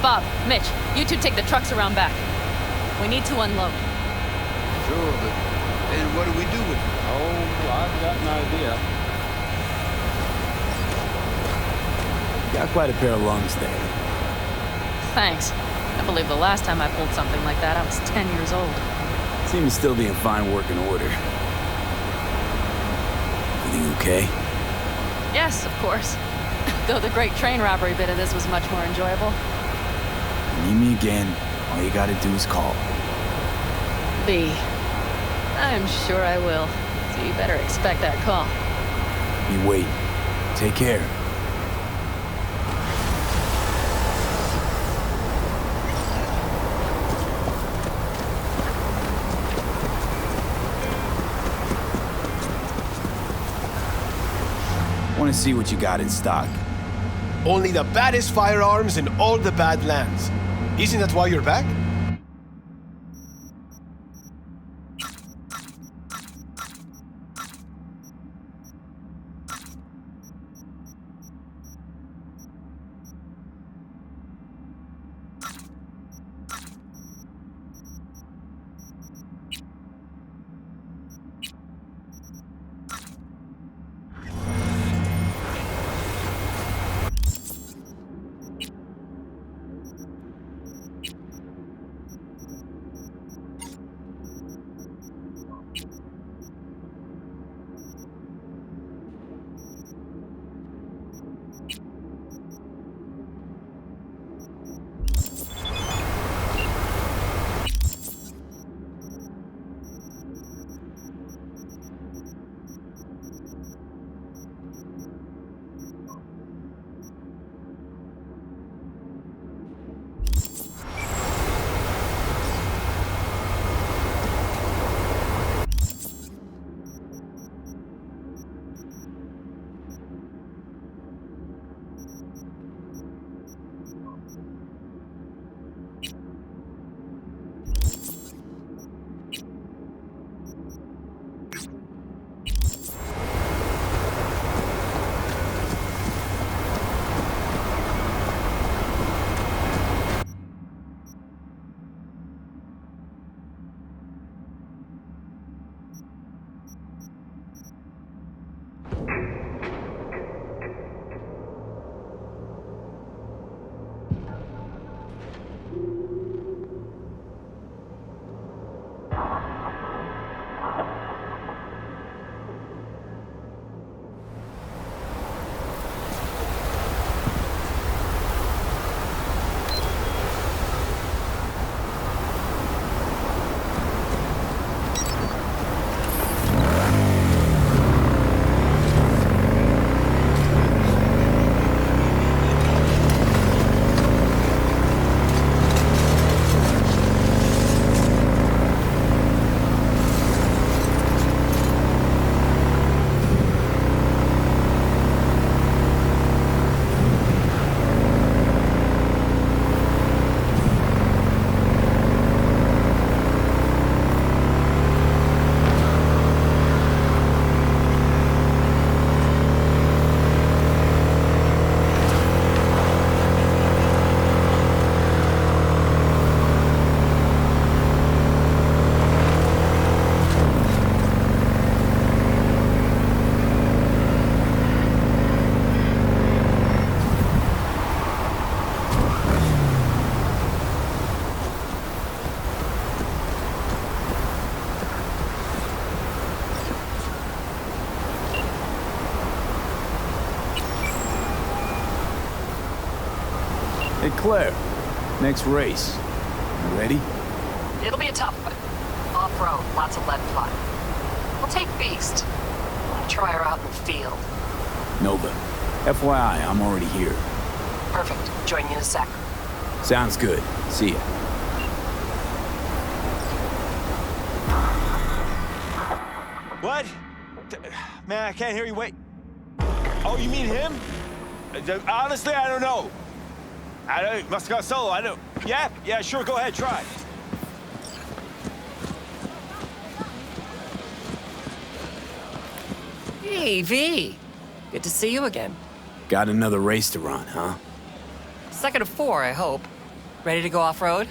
Bob, Mitch, you two take the trucks around back. We need to unload. Sure, but then what do we do with it? Oh, I've got an idea. Got quite a pair of lungs there. Thanks. I believe the last time I pulled something like that, I was 10 years old. Seem to still be in fine working order. Everything okay? Yes, of course. Though the great train robbery bit of this was much more enjoyable. Need me again, all you gotta do is call. B. I'm sure I will. So you better expect that call. You wait. Take care. Want to see what you got in stock. Only the baddest firearms in all the Badlands. Isn't that why you're back? Hey, Claire. Next race. You ready? It'll be a tough one. Off-road, lots of lead fly. We'll take Beast. I'll try her out in the field. Nova. FYI, I'm already here. Perfect. Join you in a sec. Sounds good. See ya. What? Man, I can't hear you. Wait. Oh, you mean him? Honestly, I don't know. Must have got solo. I don't. Yeah, sure. Go ahead, try. Hey, V. Good to see you again. Got another race to run, huh? Second of 4, I hope. Ready to go off-road?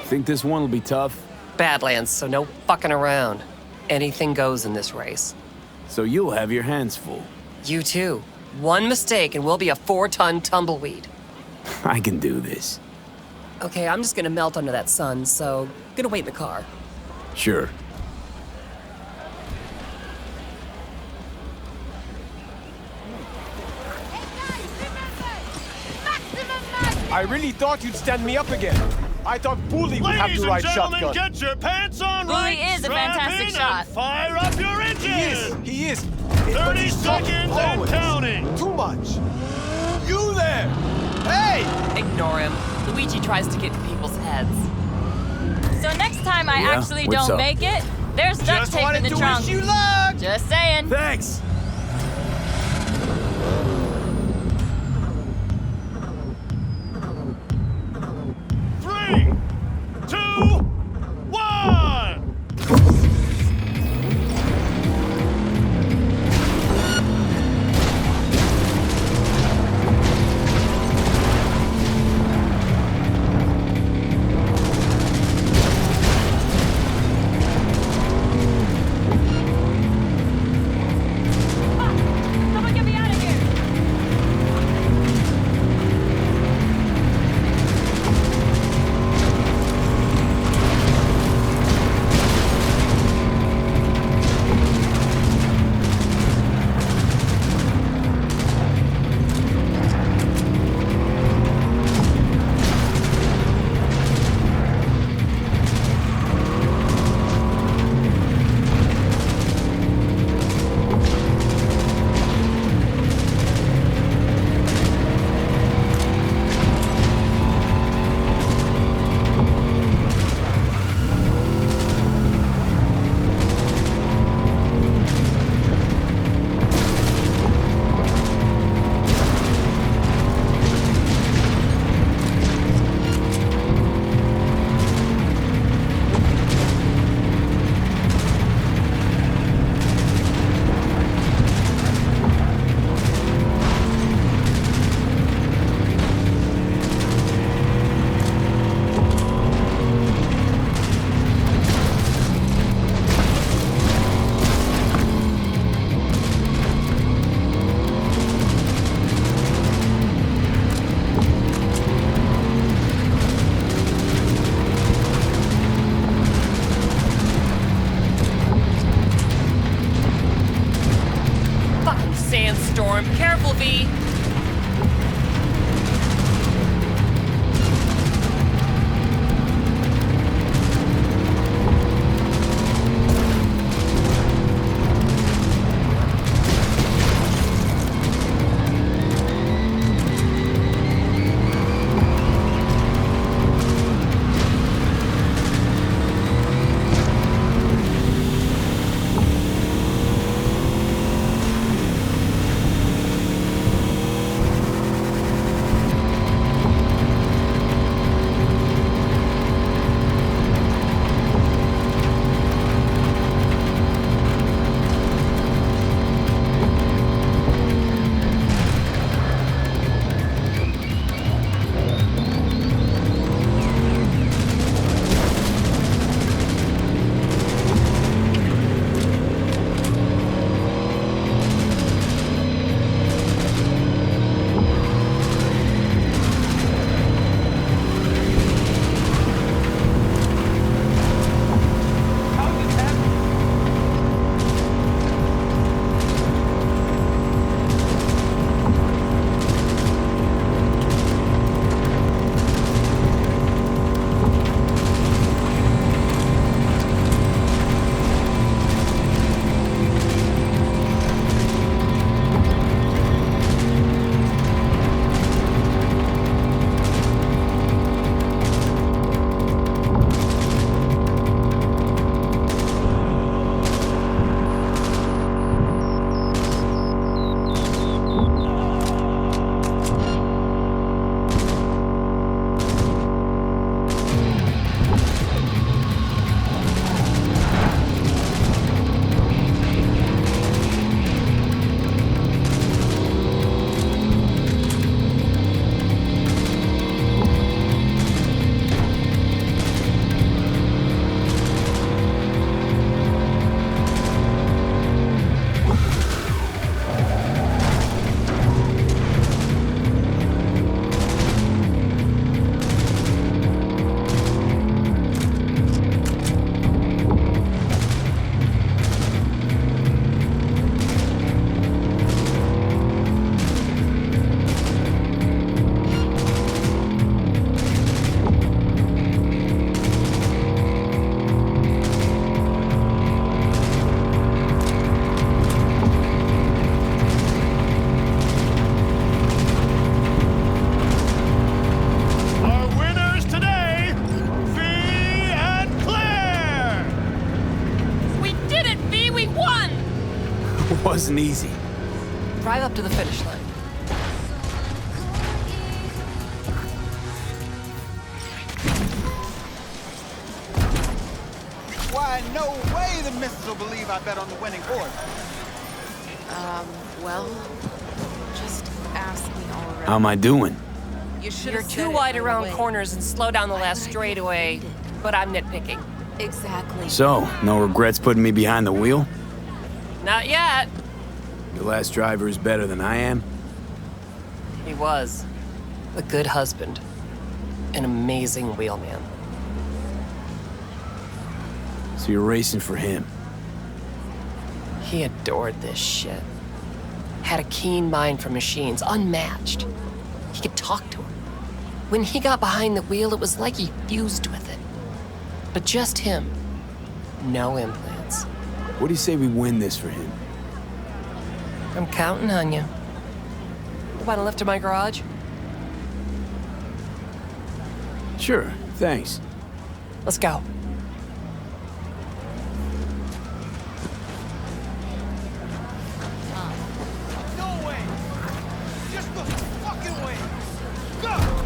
Think this one will be tough? Badlands, so no fucking around. Anything goes in this race. So you'll have your hands full. You too. One mistake and we'll be a 4-ton tumbleweed. I can do this. Okay, I'm just gonna melt under that sun, so gonna wait in the car. Sure. I really thought you'd stand me up again. I thought Bully would have to ride shotgun. Get your pants on Bully right. is a Strap fantastic in shot. And fire up your engine. He is. 30 seconds and counting. Too much. You there? Hey! Ignore him. Luigi tries to get in people's heads. So next time I Yeah? actually What's don't up? make it, there's duct Just tape in wanted the to trunk. wish you luck. Just saying. Thanks! Three, 2, 1. wasn't easy. Drive up to the finish line. Why, no way the missus will believe I bet on the winning horse. Well, just ask me already. How am I doing? You're too wide around corners and slow down the last straightaway, but I'm nitpicking. Exactly. So, no regrets putting me behind the wheel? Not yet. Your last driver is better than I am? He was. A good husband. An amazing wheelman. So you're racing for him? He adored this shit. Had a keen mind for machines, unmatched. He could talk to him. When he got behind the wheel, it was like he fused with it. But just him. No implants. What do you say we win this for him? I'm counting on you. Want a lift to my garage? Sure, thanks. Let's go. No way! Just the fucking way! Go!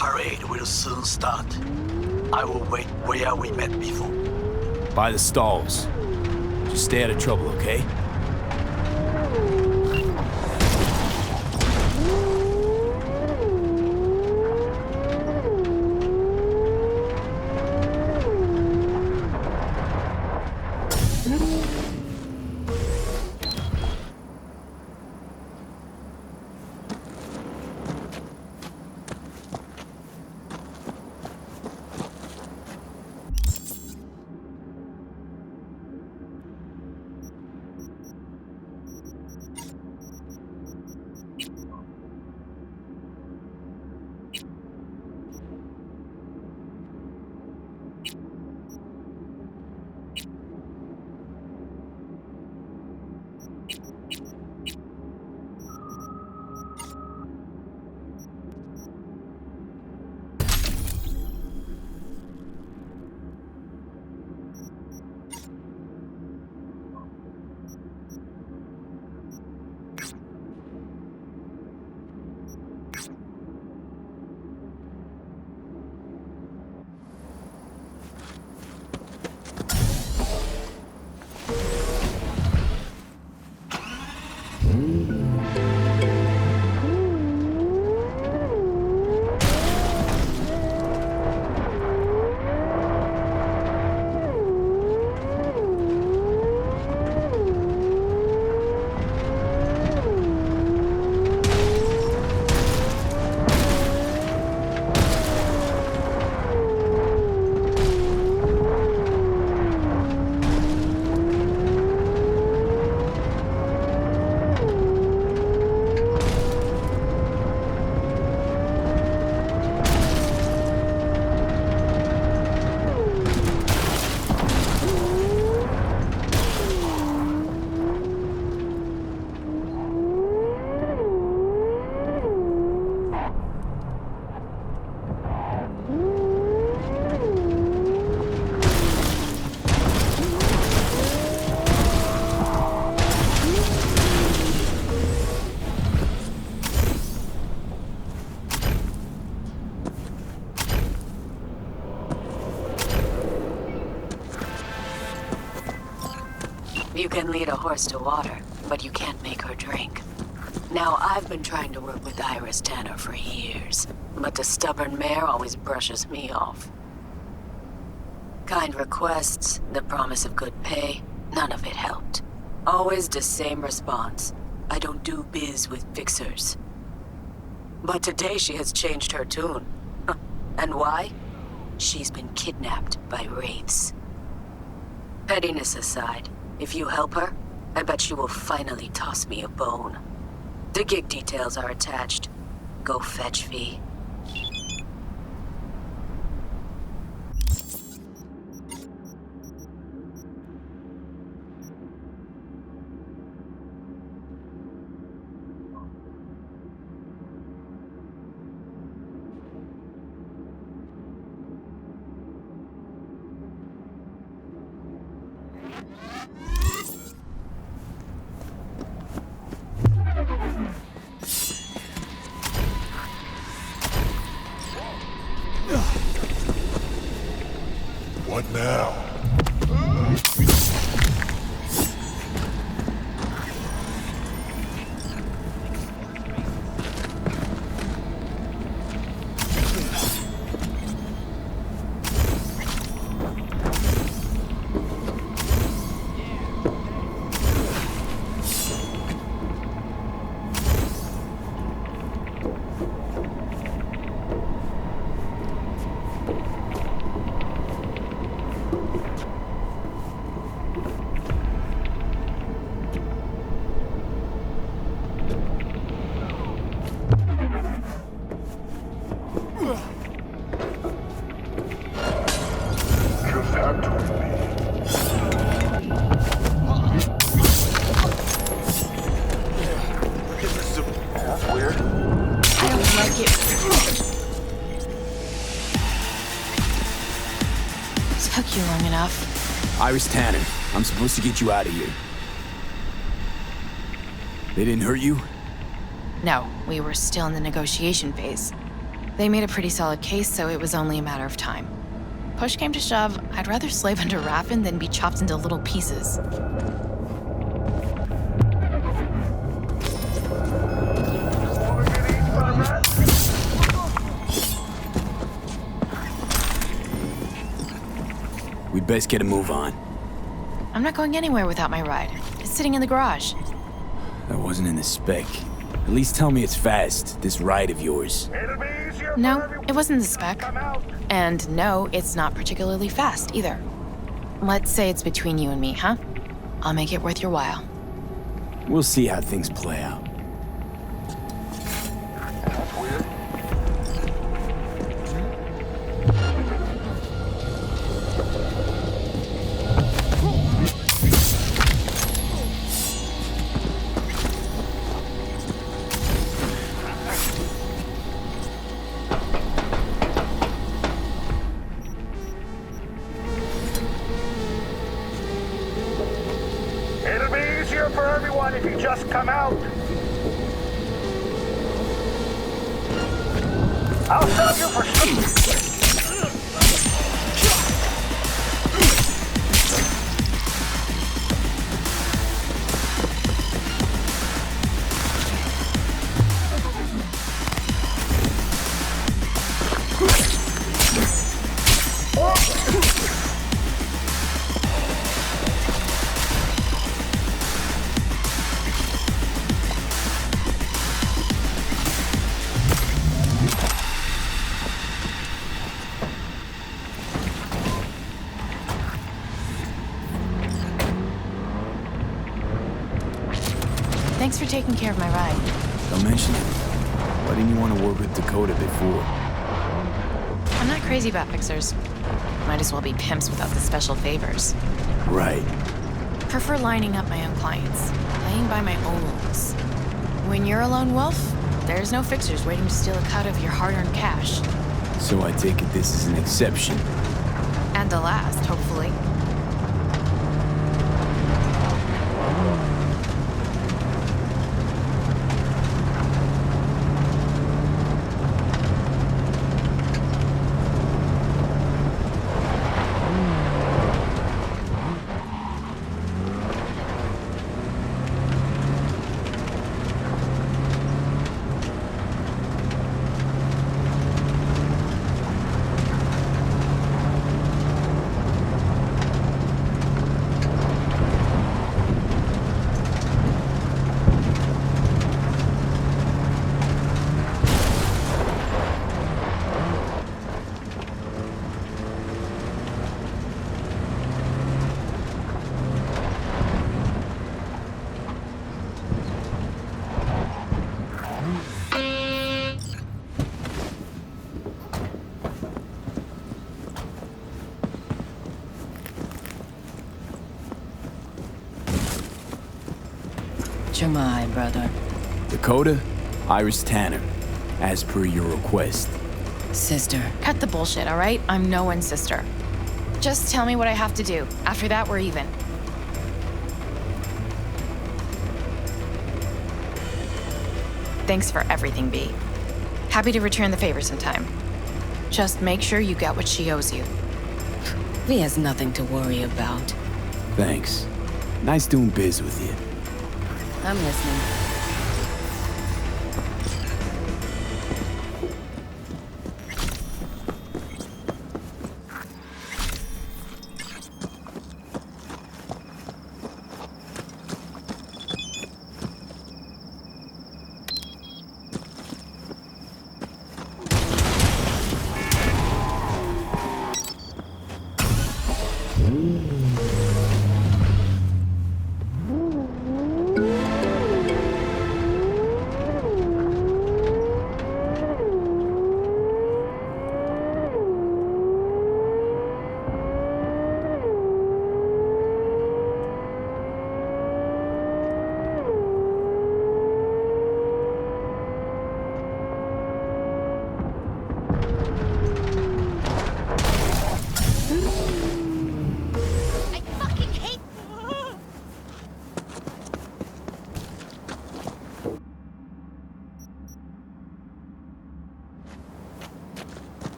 parade will soon start. I will wait where we met before. By the stalls. Just stay out of trouble, okay? You can lead a horse to water, but you can't make her drink. Now, I've been trying to work with Iris Tanner for years, but the stubborn mare always brushes me off. Kind requests, the promise of good pay, none of it helped. Always the same response. I don't do biz with fixers. But today she has changed her tune. And why? She's been kidnapped by wraiths. Pettiness aside, if you help her, I bet she will finally toss me a bone. The gig details are attached. Go fetch V. What now? Took you long enough. Iris Tanner, I'm supposed to get you out of here. They didn't hurt you? No, we were still in the negotiation phase. They made a pretty solid case, so it was only a matter of time. Push came to shove, I'd rather slave under Raffen than be chopped into little pieces. We'd best get a move on. I'm not going anywhere without my ride. It's sitting in the garage. That wasn't in the spec. At least tell me it's fast, this ride of yours. No, it wasn't the spec. And no, it's not particularly fast either. Let's say it's between you and me, huh? I'll make it worth your while. We'll see how things play out. It'll be easier for everyone if you just come out. I'll stop you for Thanks for taking care of my ride. Don't mention it. Why didn't you want to work with Dakota before? I'm not crazy about fixers. Might as well be pimps without the special favors. Right. Prefer lining up my own clients, playing by my own rules. When you're a lone wolf, there's no fixers waiting to steal a cut of your hard-earned cash. So I take it this is an exception. And the last, hopefully. My brother. Dakota, Iris Tanner, as per your request. Sister. Cut the bullshit, all right? I'm no one's sister. Just tell me what I have to do. After that, we're even. Thanks for everything, B. Happy to return the favor sometime. Just make sure you get what she owes you. V has nothing to worry about. Thanks. Nice doing biz with you. I'm listening.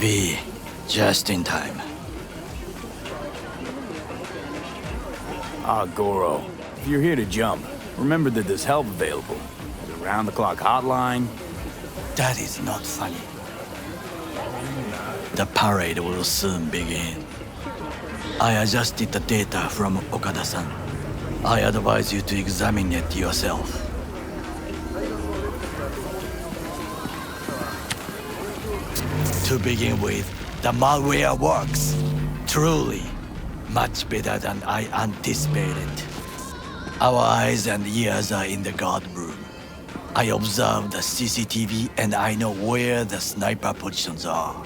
V, just in time. Ah, Goro, if you're here to jump, remember that there's help available. There's a round-the-clock hotline. That is not funny. The parade will soon begin. I adjusted the data from Okada-san. I advise you to examine it yourself. To begin with, the malware works. Truly, much better than I anticipated. Our eyes and ears are in the guard room. I observed the CCTV and I know where the sniper positions are.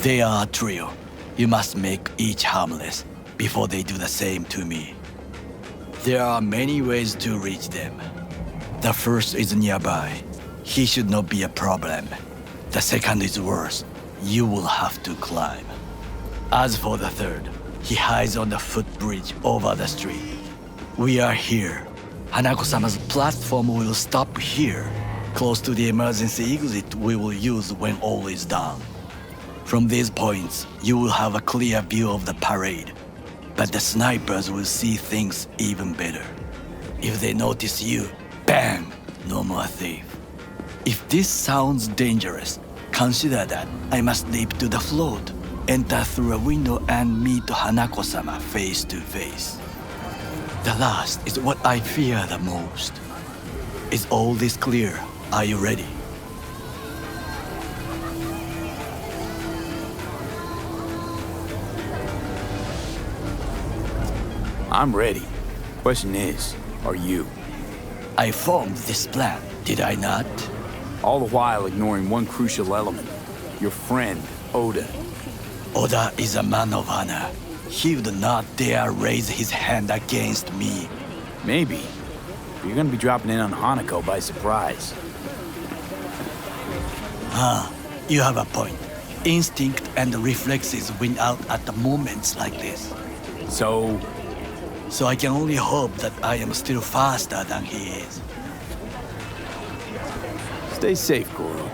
They are a trio. You must make each harmless before they do the same to me. There are many ways to reach them. The first is nearby. He should not be a problem. The second is worse. You will have to climb. As for the third, he hides on the footbridge over the street. We are here. Hanako-sama's platform will stop here, close to the emergency exit we will use when all is done. From these points, you will have a clear view of the parade, but the snipers will see things even better. If they notice you, bang, no more thief. If this sounds dangerous, consider that I must leap to the float, enter through a window and meet Hanako-sama face to face. The last is what I fear the most. Is all this clear? Are you ready? I'm ready. Question is, are you? I formed this plan, did I not? All the while ignoring one crucial element. Your friend, Oda. Oda is a man of honor. He would not dare raise his hand against me. Maybe. But you're gonna be dropping in on Hanako by surprise. You have a point. Instinct and reflexes win out at the moments like this. So I can only hope that I am still faster than he is. Stay safe, Goro.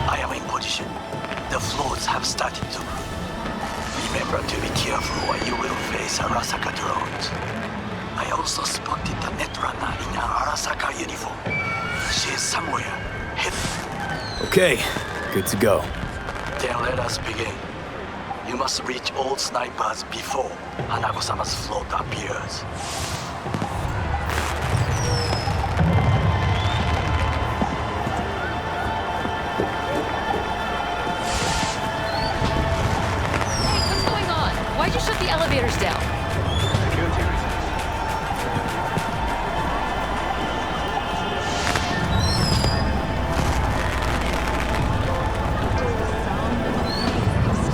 I am in position. The floats have started to move. Remember to be careful or you will face Arasaka drones. I also spotted the netrunner in an Arasaka uniform. She is somewhere hidden. Okay, good to go. Then let us begin. You must reach all snipers before Hanako-sama's float appears. Why'd you shut the elevators down? Security reasons.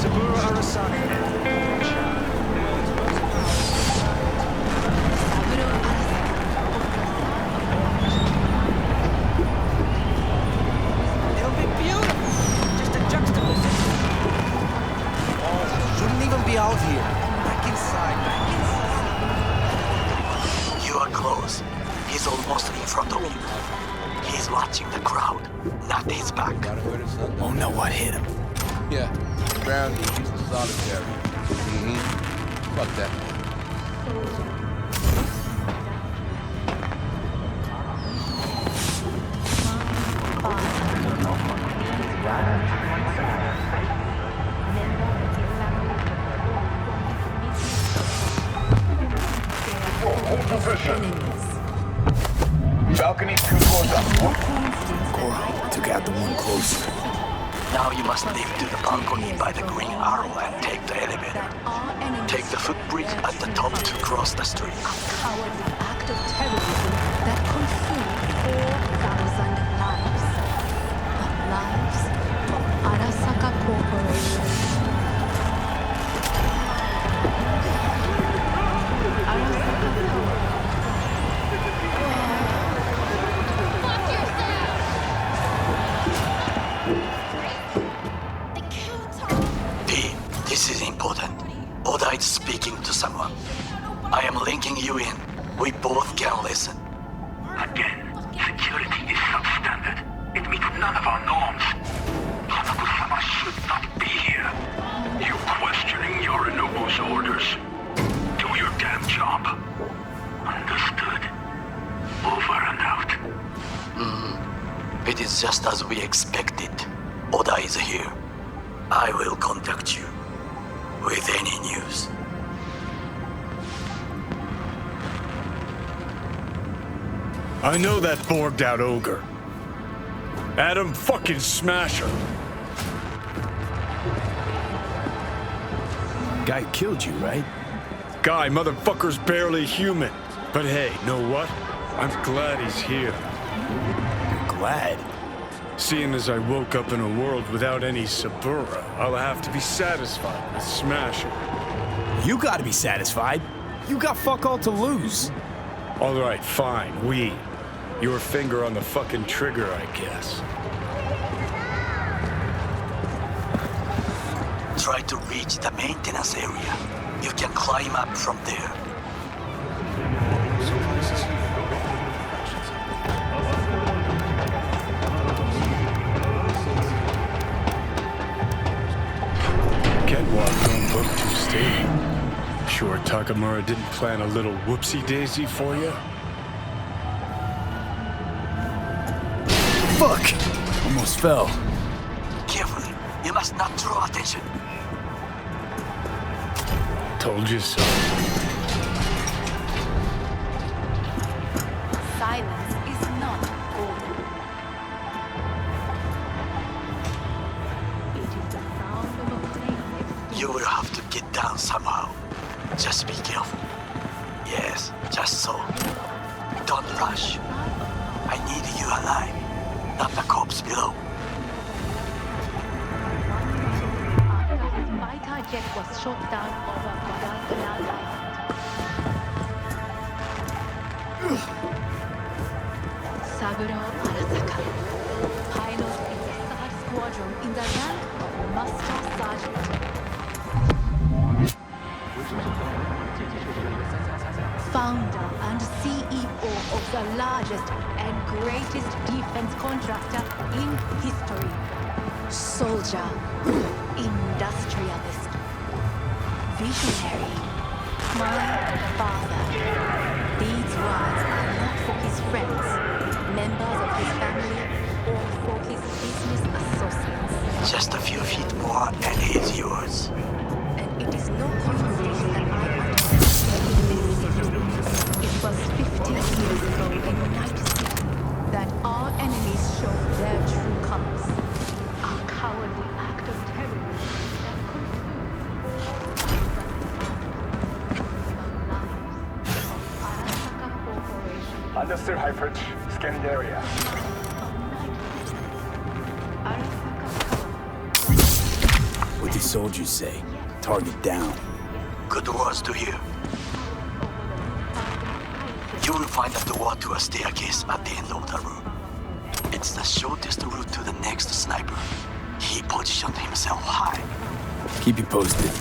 Saburo Arasaka. It'll be beautiful. Just a juxtaposition. Shouldn't even be out here. Back inside. You are close. He's almost in front of you. He's watching the crowd, not his back. Oh no, what hit him? Yeah, Brown used the solitary. Fuck that. Balcony 2 floors up. Goro took out the one closer. Now you must leap to the balcony by the green arrow and take the elevator. Take the footbridge at the top to cross the street. Cowardly act of terrorism that consumed 4,000 lives. The lives of Arasaka Corporation. This is important. Oda is speaking to someone. I am linking you in. We both can listen. Again, security is substandard. It meets none of our norms. Hanako-sama should not be here. You're questioning Yorinobu's orders. Do your damn job. Understood. Over and out. It is just as we expected. Oda is here. I will contact you with any news. I know that borged out ogre. Adam fucking Smasher. Guy killed you, right? Guy, motherfucker's barely human. But hey, know what? I'm glad he's here. You're glad? Seeing as I woke up in a world without any Sabura, I'll have to be satisfied with Smasher. You gotta be satisfied. You got fuck all to lose. Alright, fine, we. Your finger on the fucking trigger, I guess. Try to reach the maintenance area. You can climb up from there. Catwalk don't look too stable. Sure Takamura didn't plan a little whoopsie-daisy for you? Fuck! Almost fell. Carefully. You must not draw attention. Told you so. Silence is not golden. It is the sound of a flame. You will have to get down somehow. Just be careful. Yes, just so. Don't rush. I need you alive, not the corpse below. Fighter jet was shot down over Guadalcanal Island. Saguro Arasaka, pilot in the 3rd Squadron in the rank of Master Sergeant. Founder and CEO of the largest and greatest defense contractor in history. Soldier, industrialist, visionary, my father. These words are not for his friends, members of his family, or for his business associates. Just a few feet more and he's yours. And it is no coincidence that I understand this city. It was 50 years ago in Night City that our enemies showed their true colors. A cowardly act of terrorism that consumed Understood, High Bridge. Scanning the area. What do soldiers say? Target down. Good words to hear. You will find a door to a staircase at the end of the room. It's the shortest route to the next sniper. He positioned himself high. Keep you posted.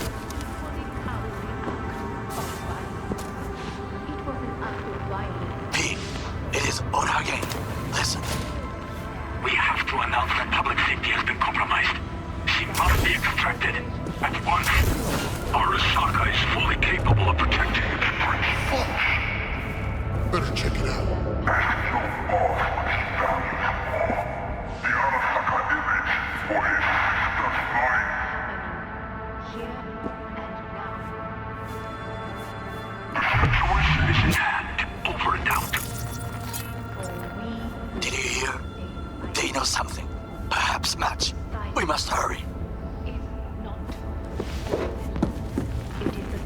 Pete, it is Oda again. Listen. We have to announce that public safety has been compromised. She must be extracted. At once. Arasaka is fully capable of protecting the prince. Better check it out. Ask your boss what she found useful. The Arasaka image or his sister's line. The situation is in hand. Over and out. Did you hear? They know something. Perhaps much. We must hurry. It is the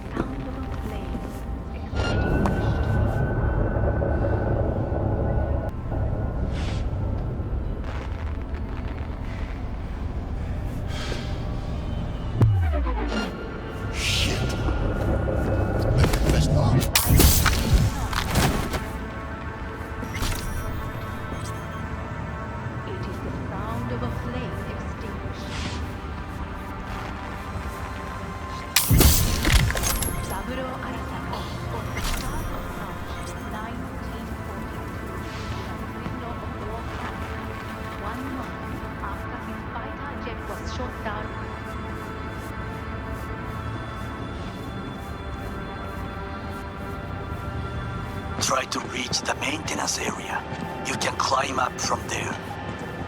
Try to reach the maintenance area. You can climb up from there.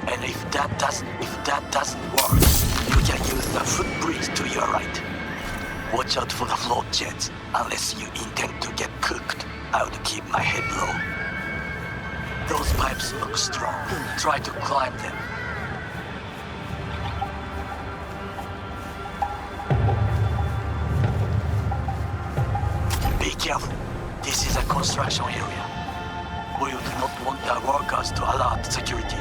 And if that doesn't work, you can use the footbridge to your right. Watch out for the float jets, unless you intend to get cooked. I would keep my head low. Those pipes look strong. Try to climb them. Be careful. This is a construction area. We do not want the workers to alert security.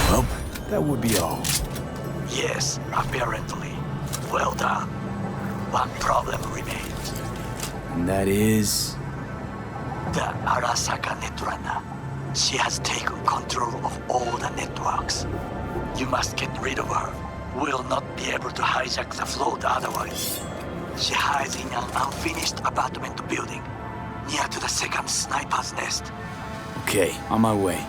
Well, that would be all. Yes, apparently. Well done. One problem remains. And that is... The Arasaka Netrunner. She has taken control of all the networks. You must get rid of her. We'll not be able to hijack the float otherwise. She hides in an unfinished apartment building, near to the second sniper's nest. Okay, on my way.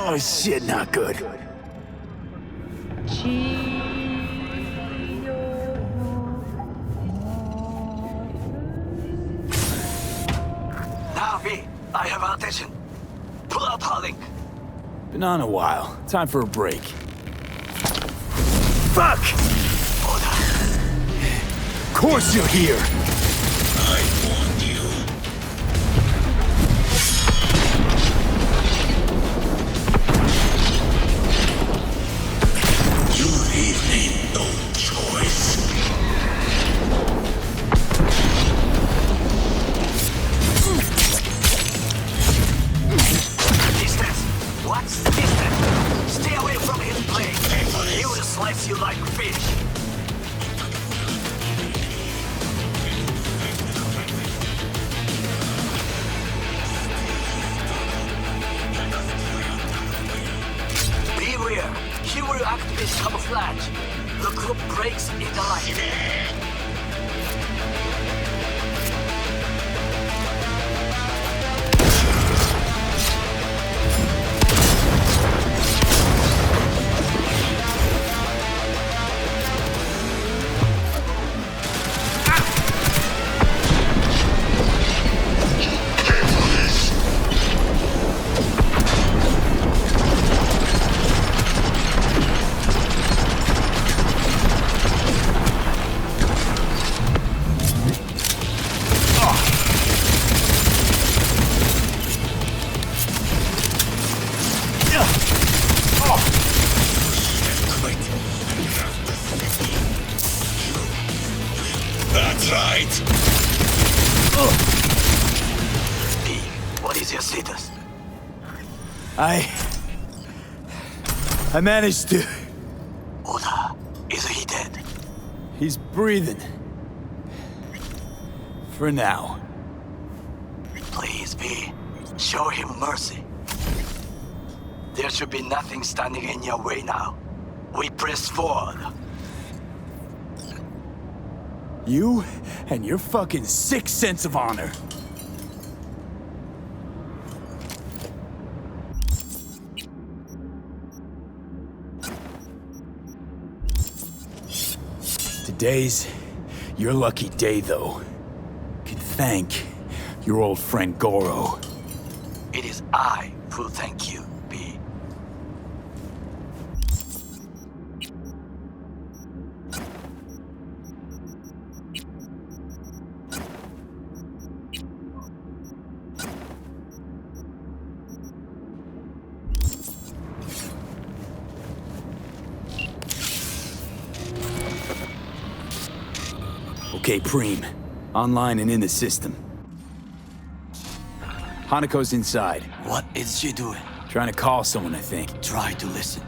Oh shit, not good. Navi, I have attention. Pull up, Harling. Been on a while. Time for a break. Fuck! Of course you're here! I warned you. You leave me no choice. Distance! What's the distance? Stay away from his blade. He will slice you like fish. Beware. He will activate camouflage. The group breaks in the light. tried! B, what is your status? I managed to... Oda, is he dead? He's breathing. For now. Please, B, show him mercy. There should be nothing standing in your way now. We press forward. You and your fucking sick sense of honor. Today's your lucky day, though. You can thank your old friend Goro. It is I who thank you, B. Okay, Preem. Online and in the system. Hanako's inside. What is she doing? Trying to call someone, I think. Try to listen.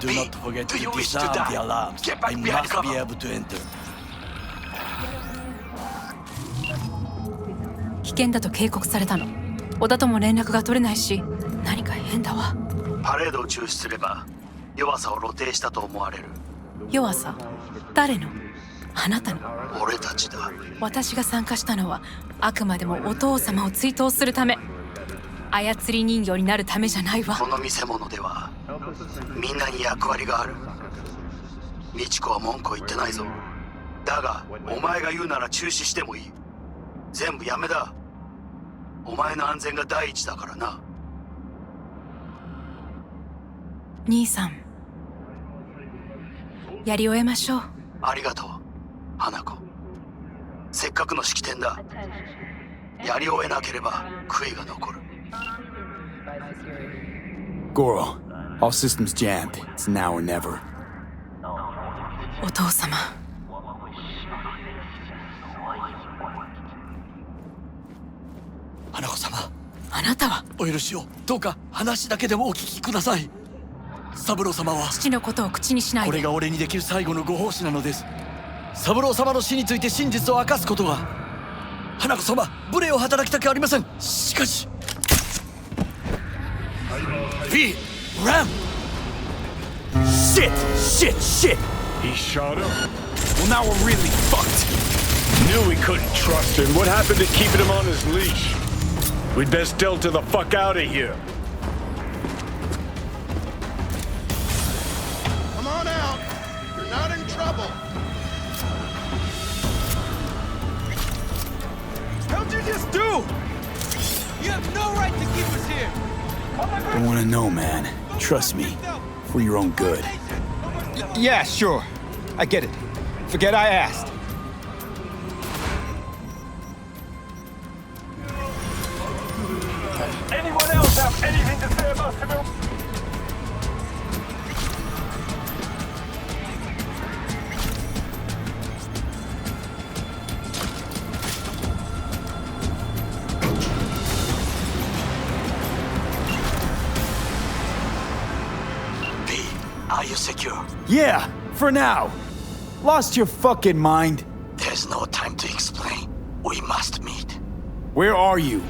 Do B, not forget do to you wish to disarm die? the alarms. Get back I behind must cover. be able to enter. 危険だと警告されたの。小田とも連絡が取れないし、何か変だわ。パレードを中止すれば弱さを露呈したと思われる。弱さ？誰の？あなたの？俺たちだ。私が参加したのはあくまでもお父様を追悼するため。操り人形になるためじゃないわ。この見せ物ではみんなに役割がある。美智子は文句を言ってないぞ。だがお前が言うなら中止してもいい。全部やめだ。お前の安全が第一だからな。兄さん、やり終えましょう。ありがとう、花子。せっかくの式典だ。やり終えなければ悔いが残る。Goro, all systems jammed. It's now or never. お父様。花子様。あなたは。お許しを。どうか話だけでもお聞きください。三郎様は父のことを口にしないで。これが俺にできる最後のご奉仕なのです。三郎様の死について真実を明かすことが。花子様、無礼を働きたくありません。しかし。B, Ram! Shit! He shot him? Well, now we're really fucked. Knew we couldn't trust him. What happened to keeping him on his leash? We'd best delta the fuck out of here. Come on out. You're not in trouble. How'd you just do? You have no right to keep us here. Don't want to know, man. Trust me. For your own good. Yeah, sure. I get it. Forget I asked. Anyone else have anything to say about Civil? Are you secure? Yeah, for now. Lost your fucking mind? There's no time to explain. We must meet. Where are you?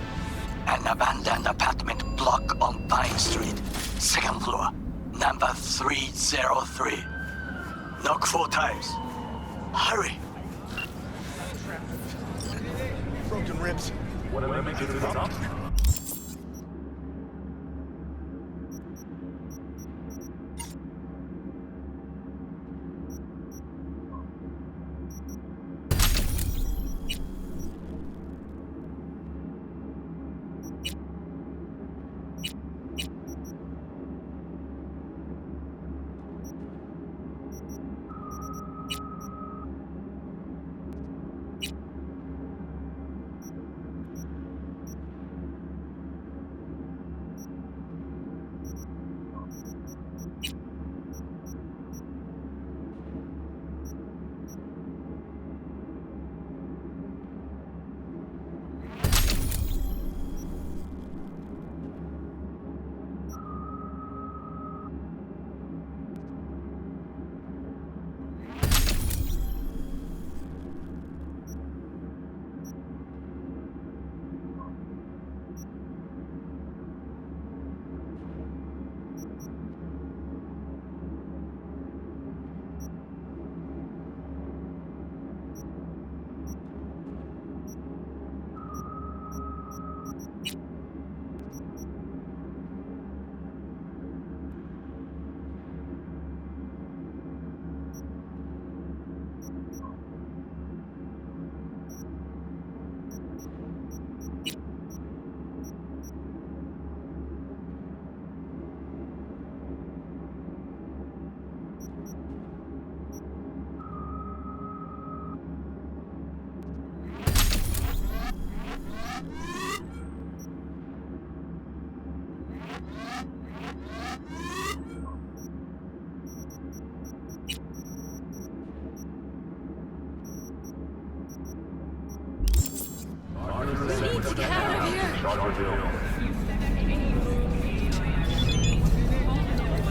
An abandoned apartment block on Pine Street. Second floor. Number 303. Knock 4 times. Hurry. Broken ribs. Whatever makes it to the top.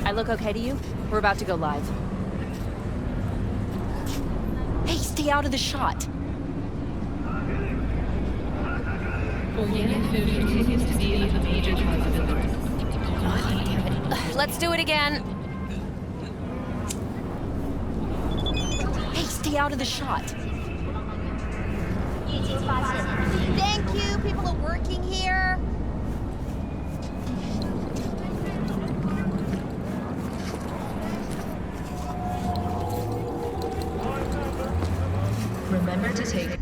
I look okay to you? We're about to go live. Hey, stay out of the shot. Organic food continues to be a major possibility. Let's do it again. Hey, stay out of the shot. Thank you. People are working here. Remember to take...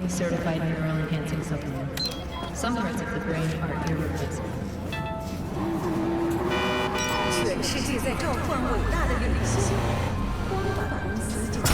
certified neural enhancing supplements. Some parts of the brain are irreplaceable. 全世界在召唤伟大的勇士，光把公司这个。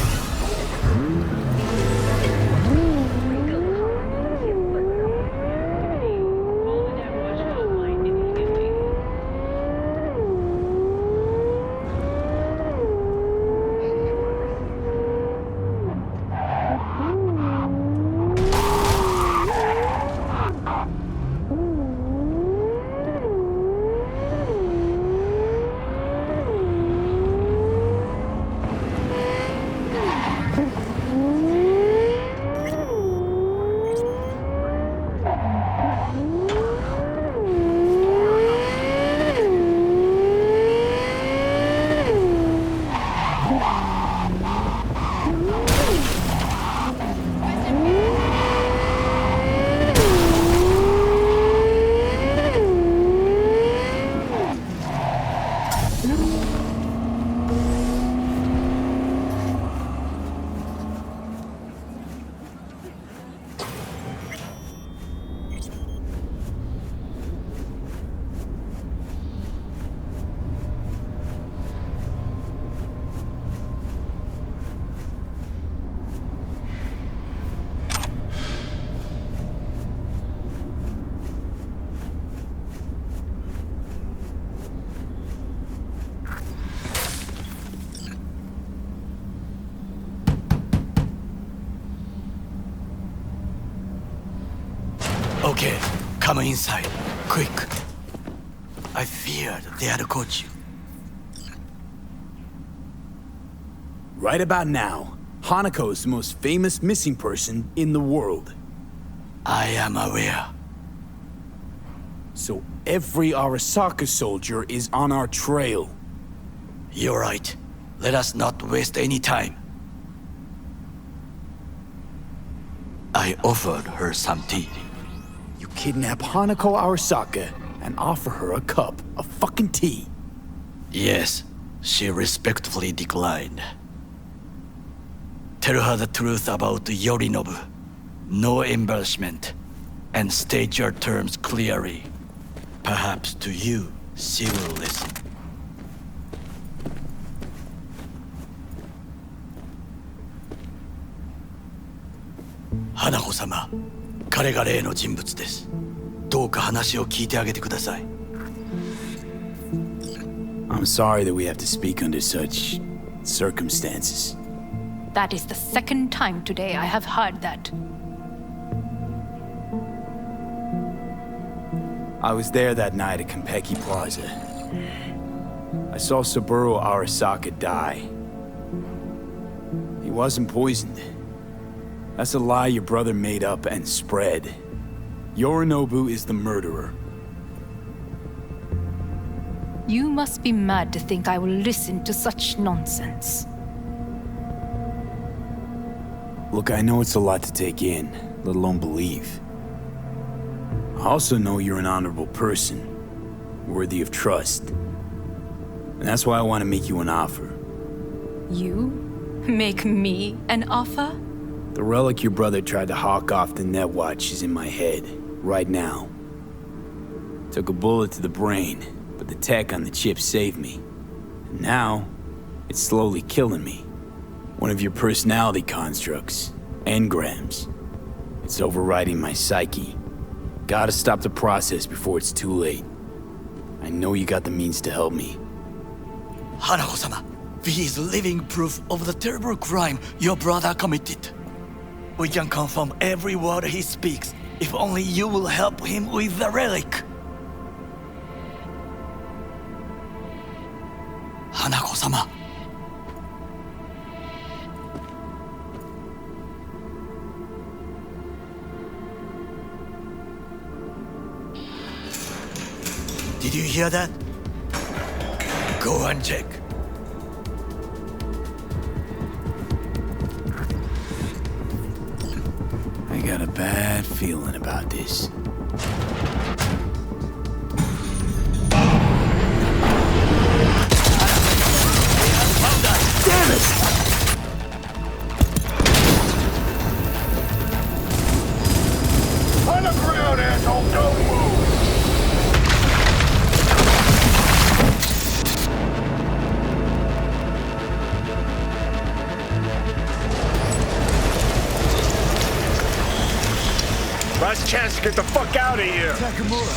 Okay, come inside, quick. I feared they had caught you. Right about now, Hanako's the most famous missing person in the world. I am aware. So every Arasaka soldier is on our trail. You're right. Let us not waste any time. I offered her some tea. You kidnap Hanako Arasaka and offer her a cup of fucking tea. Yes, she respectfully declined. Tell her the truth about Yorinobu. No embellishment. And state your terms clearly. Perhaps to you, she will listen. Hanako-sama, 彼が例の人物です。どうか話を聞いてあげてください。I'm sorry that we have to speak under such circumstances. That is the second time today I have heard that. I was there that night at Konpeki Plaza. I saw Saburo Arasaka die. He wasn't poisoned. That's a lie your brother made up and spread. Yorinobu is the murderer. You must be mad to think I will listen to such nonsense. Look, I know it's a lot to take in, let alone believe. I also know you're an honorable person, worthy of trust. And that's why I want to make you an offer. You? Make me an offer? The relic your brother tried to hawk off the Netwatch is in my head, right now. Took a bullet to the brain, but the tech on the chip saved me. And now, it's slowly killing me. One of your personality constructs, engrams. It's overriding my psyche. Gotta stop the process before it's too late. I know you got the means to help me. Hanako-sama, he is living proof of the terrible crime your brother committed. We can confirm every word he speaks, if only you will help him with the relic. Hanako-sama. Did you hear that? Go and check. I got a bad feeling about this. Damn it! On the ground, asshole! Don't move! Last chance to get the fuck out of here. Nakamura.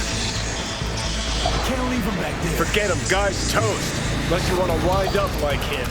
Can't leave him back there. Forget him, guy's toast. Unless you want to wind up like him.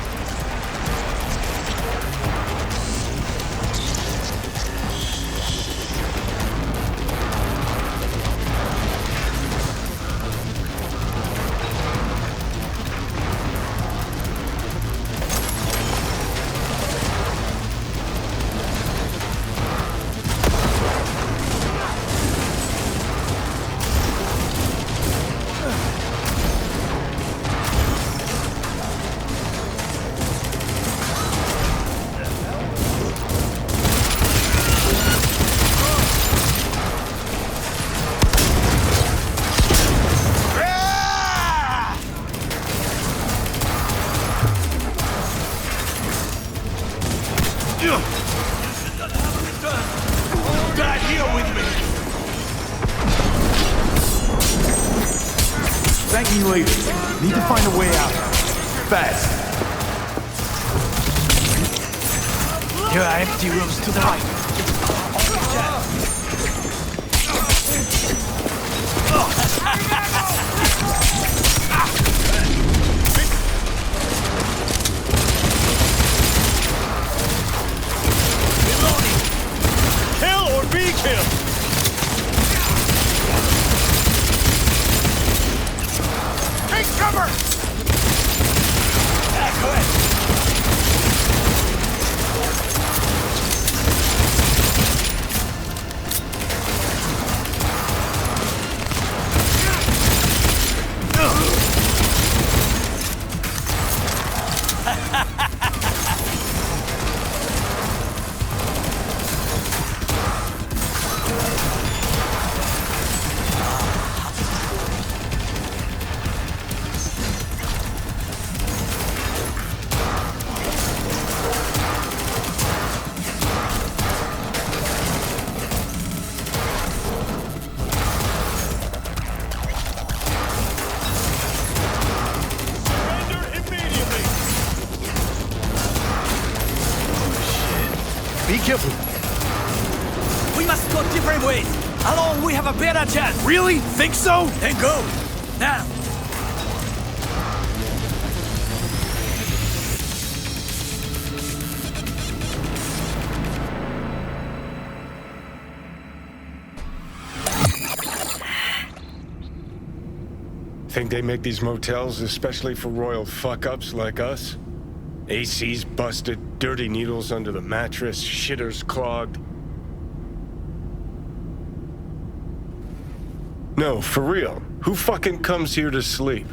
Thank me later. Need to find a way out. Fast. Here are empty rooms to the right. Kill or be killed! Take cover! Go ahead. Be careful. We must go different ways. Alone, we have a better chance. Really? Think so? Then go. Now. Think they make these motels especially for royal fuck-ups like us? AC's busted, dirty needles under the mattress, shitters clogged. No, for real. Who fucking comes here to sleep?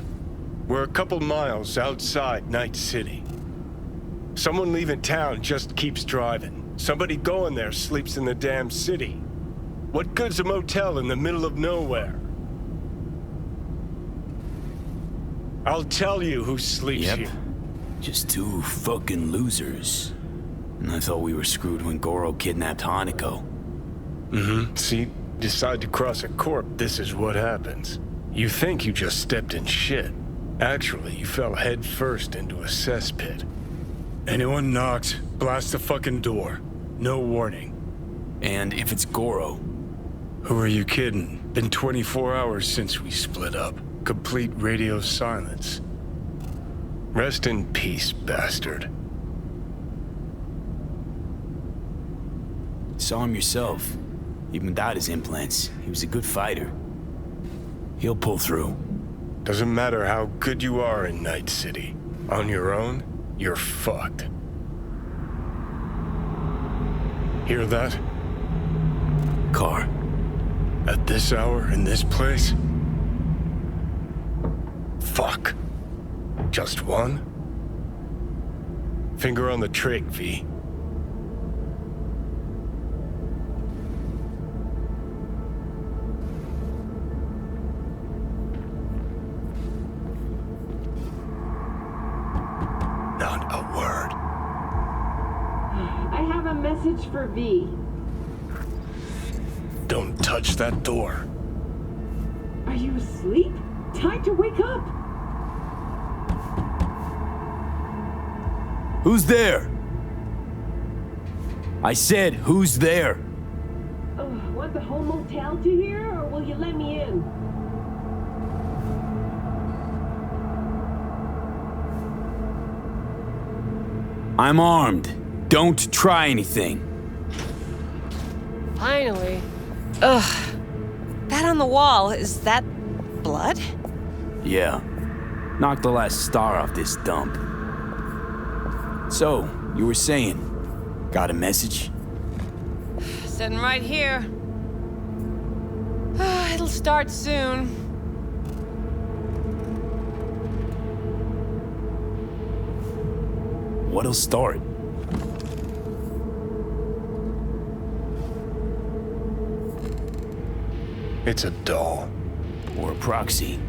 We're a couple miles outside Night City. Someone leaving town just keeps driving. Somebody going there sleeps in the damn city. What good's a motel in the middle of nowhere? I'll tell you who sleeps here. Just two fucking losers. And I thought we were screwed when Goro kidnapped Hanako. Mm-hmm. See, decide to cross a corp, this is what happens. You think you just stepped in shit. Actually, you fell head first into a cesspit. Anyone knocks, blast the fucking door. No warning. And if it's Goro... Who are you kidding? Been 24 hours since we split up. Complete radio silence. Rest in peace, bastard. Saw him yourself. Even without his implants, he was a good fighter. He'll pull through. Doesn't matter how good you are in Night City. On your own, you're fucked. Hear that? Car. At this hour, in this place? Fuck. Just one? Finger on the trig, V. Not a word. I have a message for V. Don't touch that door. Are you asleep? Time to wake up! Who's there? I said, who's there? Want the whole motel to hear, or will you let me in? I'm armed. Don't try anything. Finally. Ugh. That on the wall, is that blood? Yeah. Knocked the last star off this dump. So, you were saying, got a message? Sitting right here. It'll start soon. What'll start? It's a doll. Or a proxy.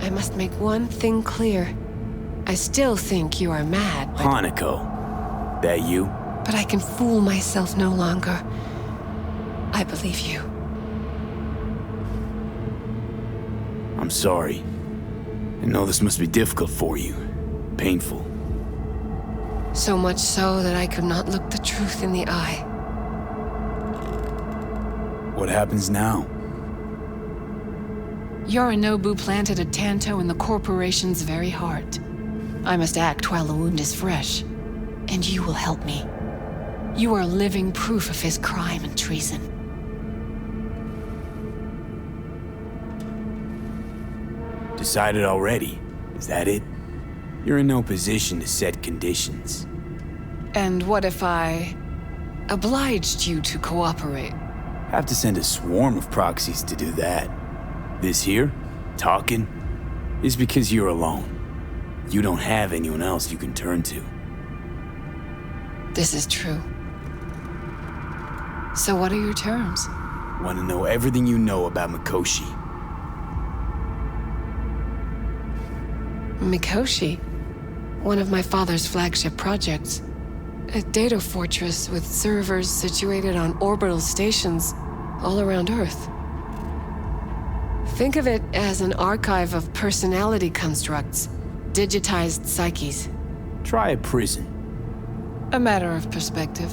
I must make one thing clear. I still think you are mad, but... Hanako. That you? But I can fool myself no longer. I believe you. I'm sorry. I know this must be difficult for you. Painful. So much so that I could not look the truth in the eye. What happens now? Yorinobu planted a Tanto in the corporation's very heart. I must act while the wound is fresh. And you will help me. You are living proof of his crime and treason. Decided already? Is that it? You're in no position to set conditions. And what if I obliged you to cooperate? Have to send a swarm of proxies to do that. This here, talking, is because you're alone. You don't have anyone else you can turn to. This is true. So what are your terms? Want to know everything you know about Mikoshi. Mikoshi? One of my father's flagship projects. A data fortress with servers situated on orbital stations all around Earth. Think of it as an archive of personality constructs, digitized psyches. Try a prison. A matter of perspective.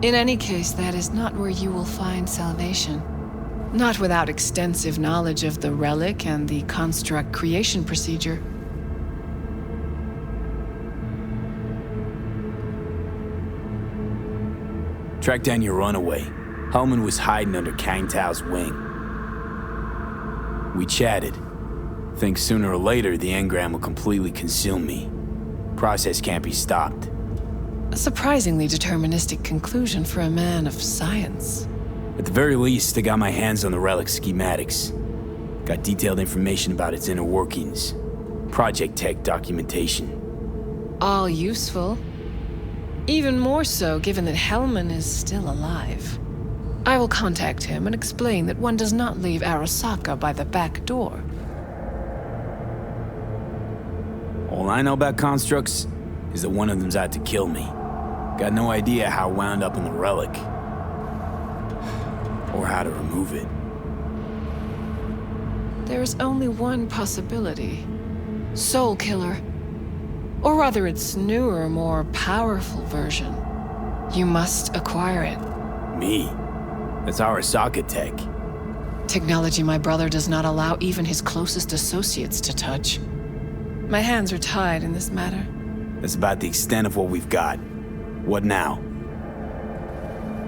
In any case, that is not where you will find salvation. Not without extensive knowledge of the relic and the construct creation procedure. Track down your runaway. Hellman was hiding under Kang Tao's wing. We chatted. Think sooner or later the engram will completely consume me. Process can't be stopped. A surprisingly deterministic conclusion for a man of science. At the very least, I got my hands on the relic schematics. Got detailed information about its inner workings. Project tech documentation. All useful. Even more so given that Hellman is still alive. I will contact him and explain that one does not leave Arasaka by the back door. All I know about constructs is that one of them's out to kill me. Got no idea how wound up in the relic. Or how to remove it. There is only one possibility. Soul Killer. Or rather, its newer, more powerful version. You must acquire it. Me? That's Arasaka tech. Technology my brother does not allow even his closest associates to touch. My hands are tied in this matter. That's about the extent of what we've got. What now?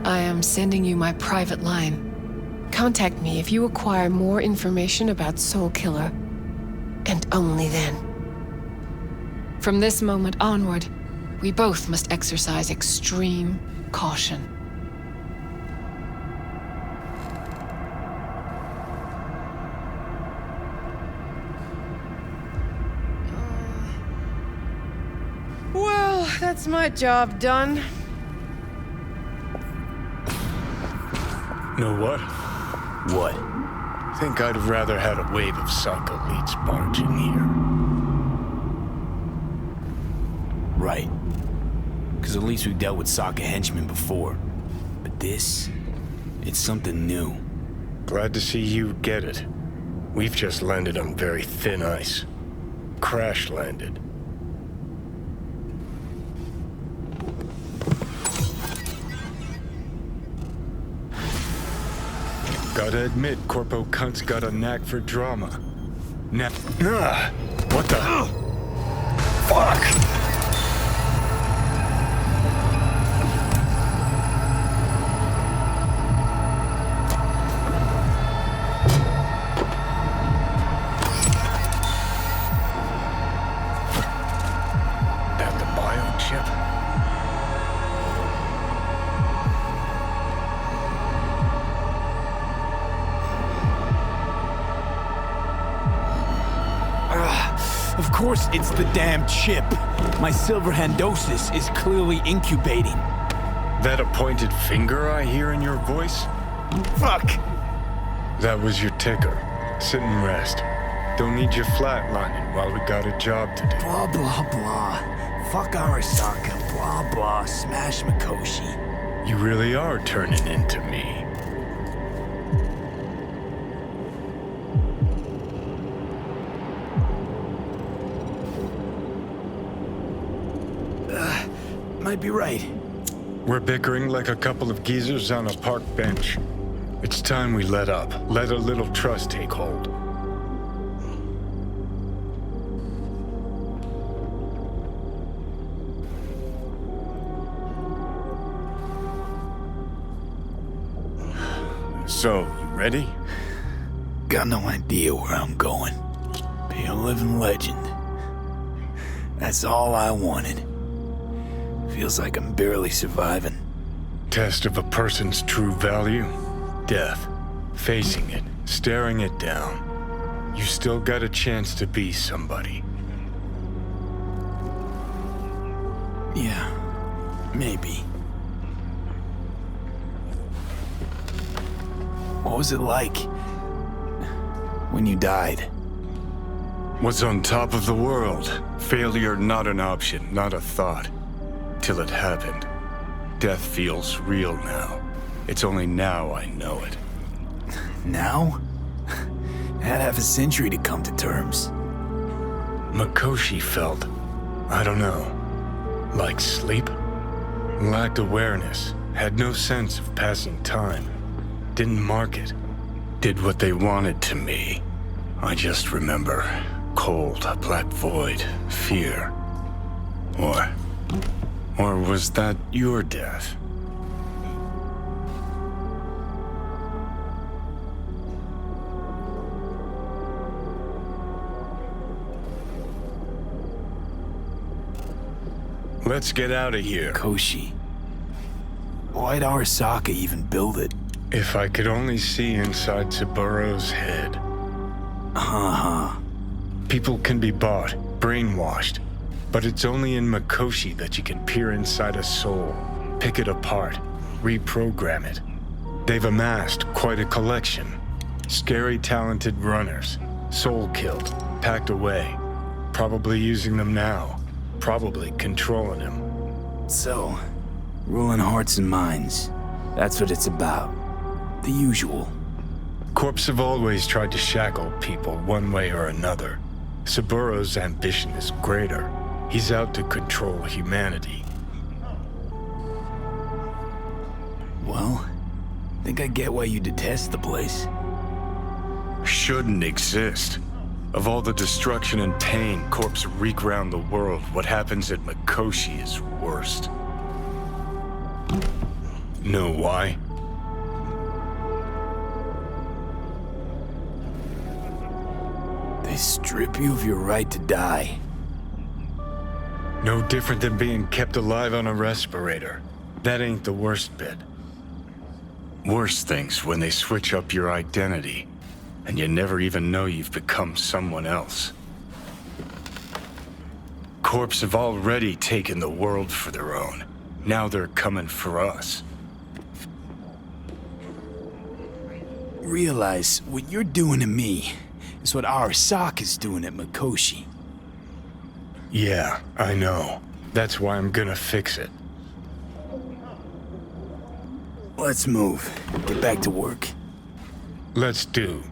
I am sending you my private line. Contact me if you acquire more information about Soul Killer. And only then. From this moment onward, we both must exercise extreme caution. Well, that's my job done. Know what? What? Think I'd have rather had a wave of Saka elites barge in here. Right. Because at least we've dealt with Saka henchmen before. But this, it's something new. Glad to see you get it. We've just landed on very thin ice. Crash landed. Gotta admit, Corpo Cunt's got a knack for drama. What the? Fuck! That the biochip? Of course it's the damn chip. My silver handosis is clearly incubating. That a pointed finger I hear in your voice? Fuck! That was your ticker. Sit and rest. Don't need you flatlining while we got a job to do. Blah, blah, blah. Fuck Arasaka. Blah, blah. Smash Mikoshi. You really are turning into me. Might be right. We're bickering like a couple of geezers on a park bench. It's time we let up. Let a little trust take hold. So, you ready? Got no idea where I'm going. Be a living legend. That's all I wanted. Feels like I'm barely surviving. Test of a person's true value? Death. Facing it. Staring it down. You still got a chance to be somebody. Yeah. Maybe. What was it like when you died? Was on top of the world. Failure not an option, not a thought. Till it happened. Death feels real now. It's only now I know it. Now? I had half a century to come to terms. Mikoshi felt, I don't know, like sleep? Lacked awareness, had no sense of passing time. Didn't mark it. Did what they wanted to me. I just remember cold, black void, fear. Or was that your death? Let's get out of here. Koshi. Why'd Arasaka even build it? If I could only see inside Saburo's head. People can be bought, brainwashed. But it's only in Mikoshi that you can peer inside a soul, pick it apart, reprogram it. They've amassed quite a collection. Scary, talented runners, soul killed, packed away. Probably using them now, probably controlling him. So, ruling hearts and minds. That's what it's about. The usual. Corps have always tried to shackle people one way or another. Saburo's ambition is greater. He's out to control humanity. Well, I think I get why you detest the place. Shouldn't exist. Of all the destruction and pain corps wreak round the world, what happens at Mikoshi is worst. Know why? They strip you of your right to die. No different than being kept alive on a respirator. That ain't the worst bit. Worst things when they switch up your identity, and you never even know you've become someone else. Corps have already taken the world for their own. Now they're coming for us. Realize what you're doing to me is what Arasaka's doing at Mikoshi. Yeah, I know. That's why I'm gonna fix it. Let's move. Get back to work. Let's do.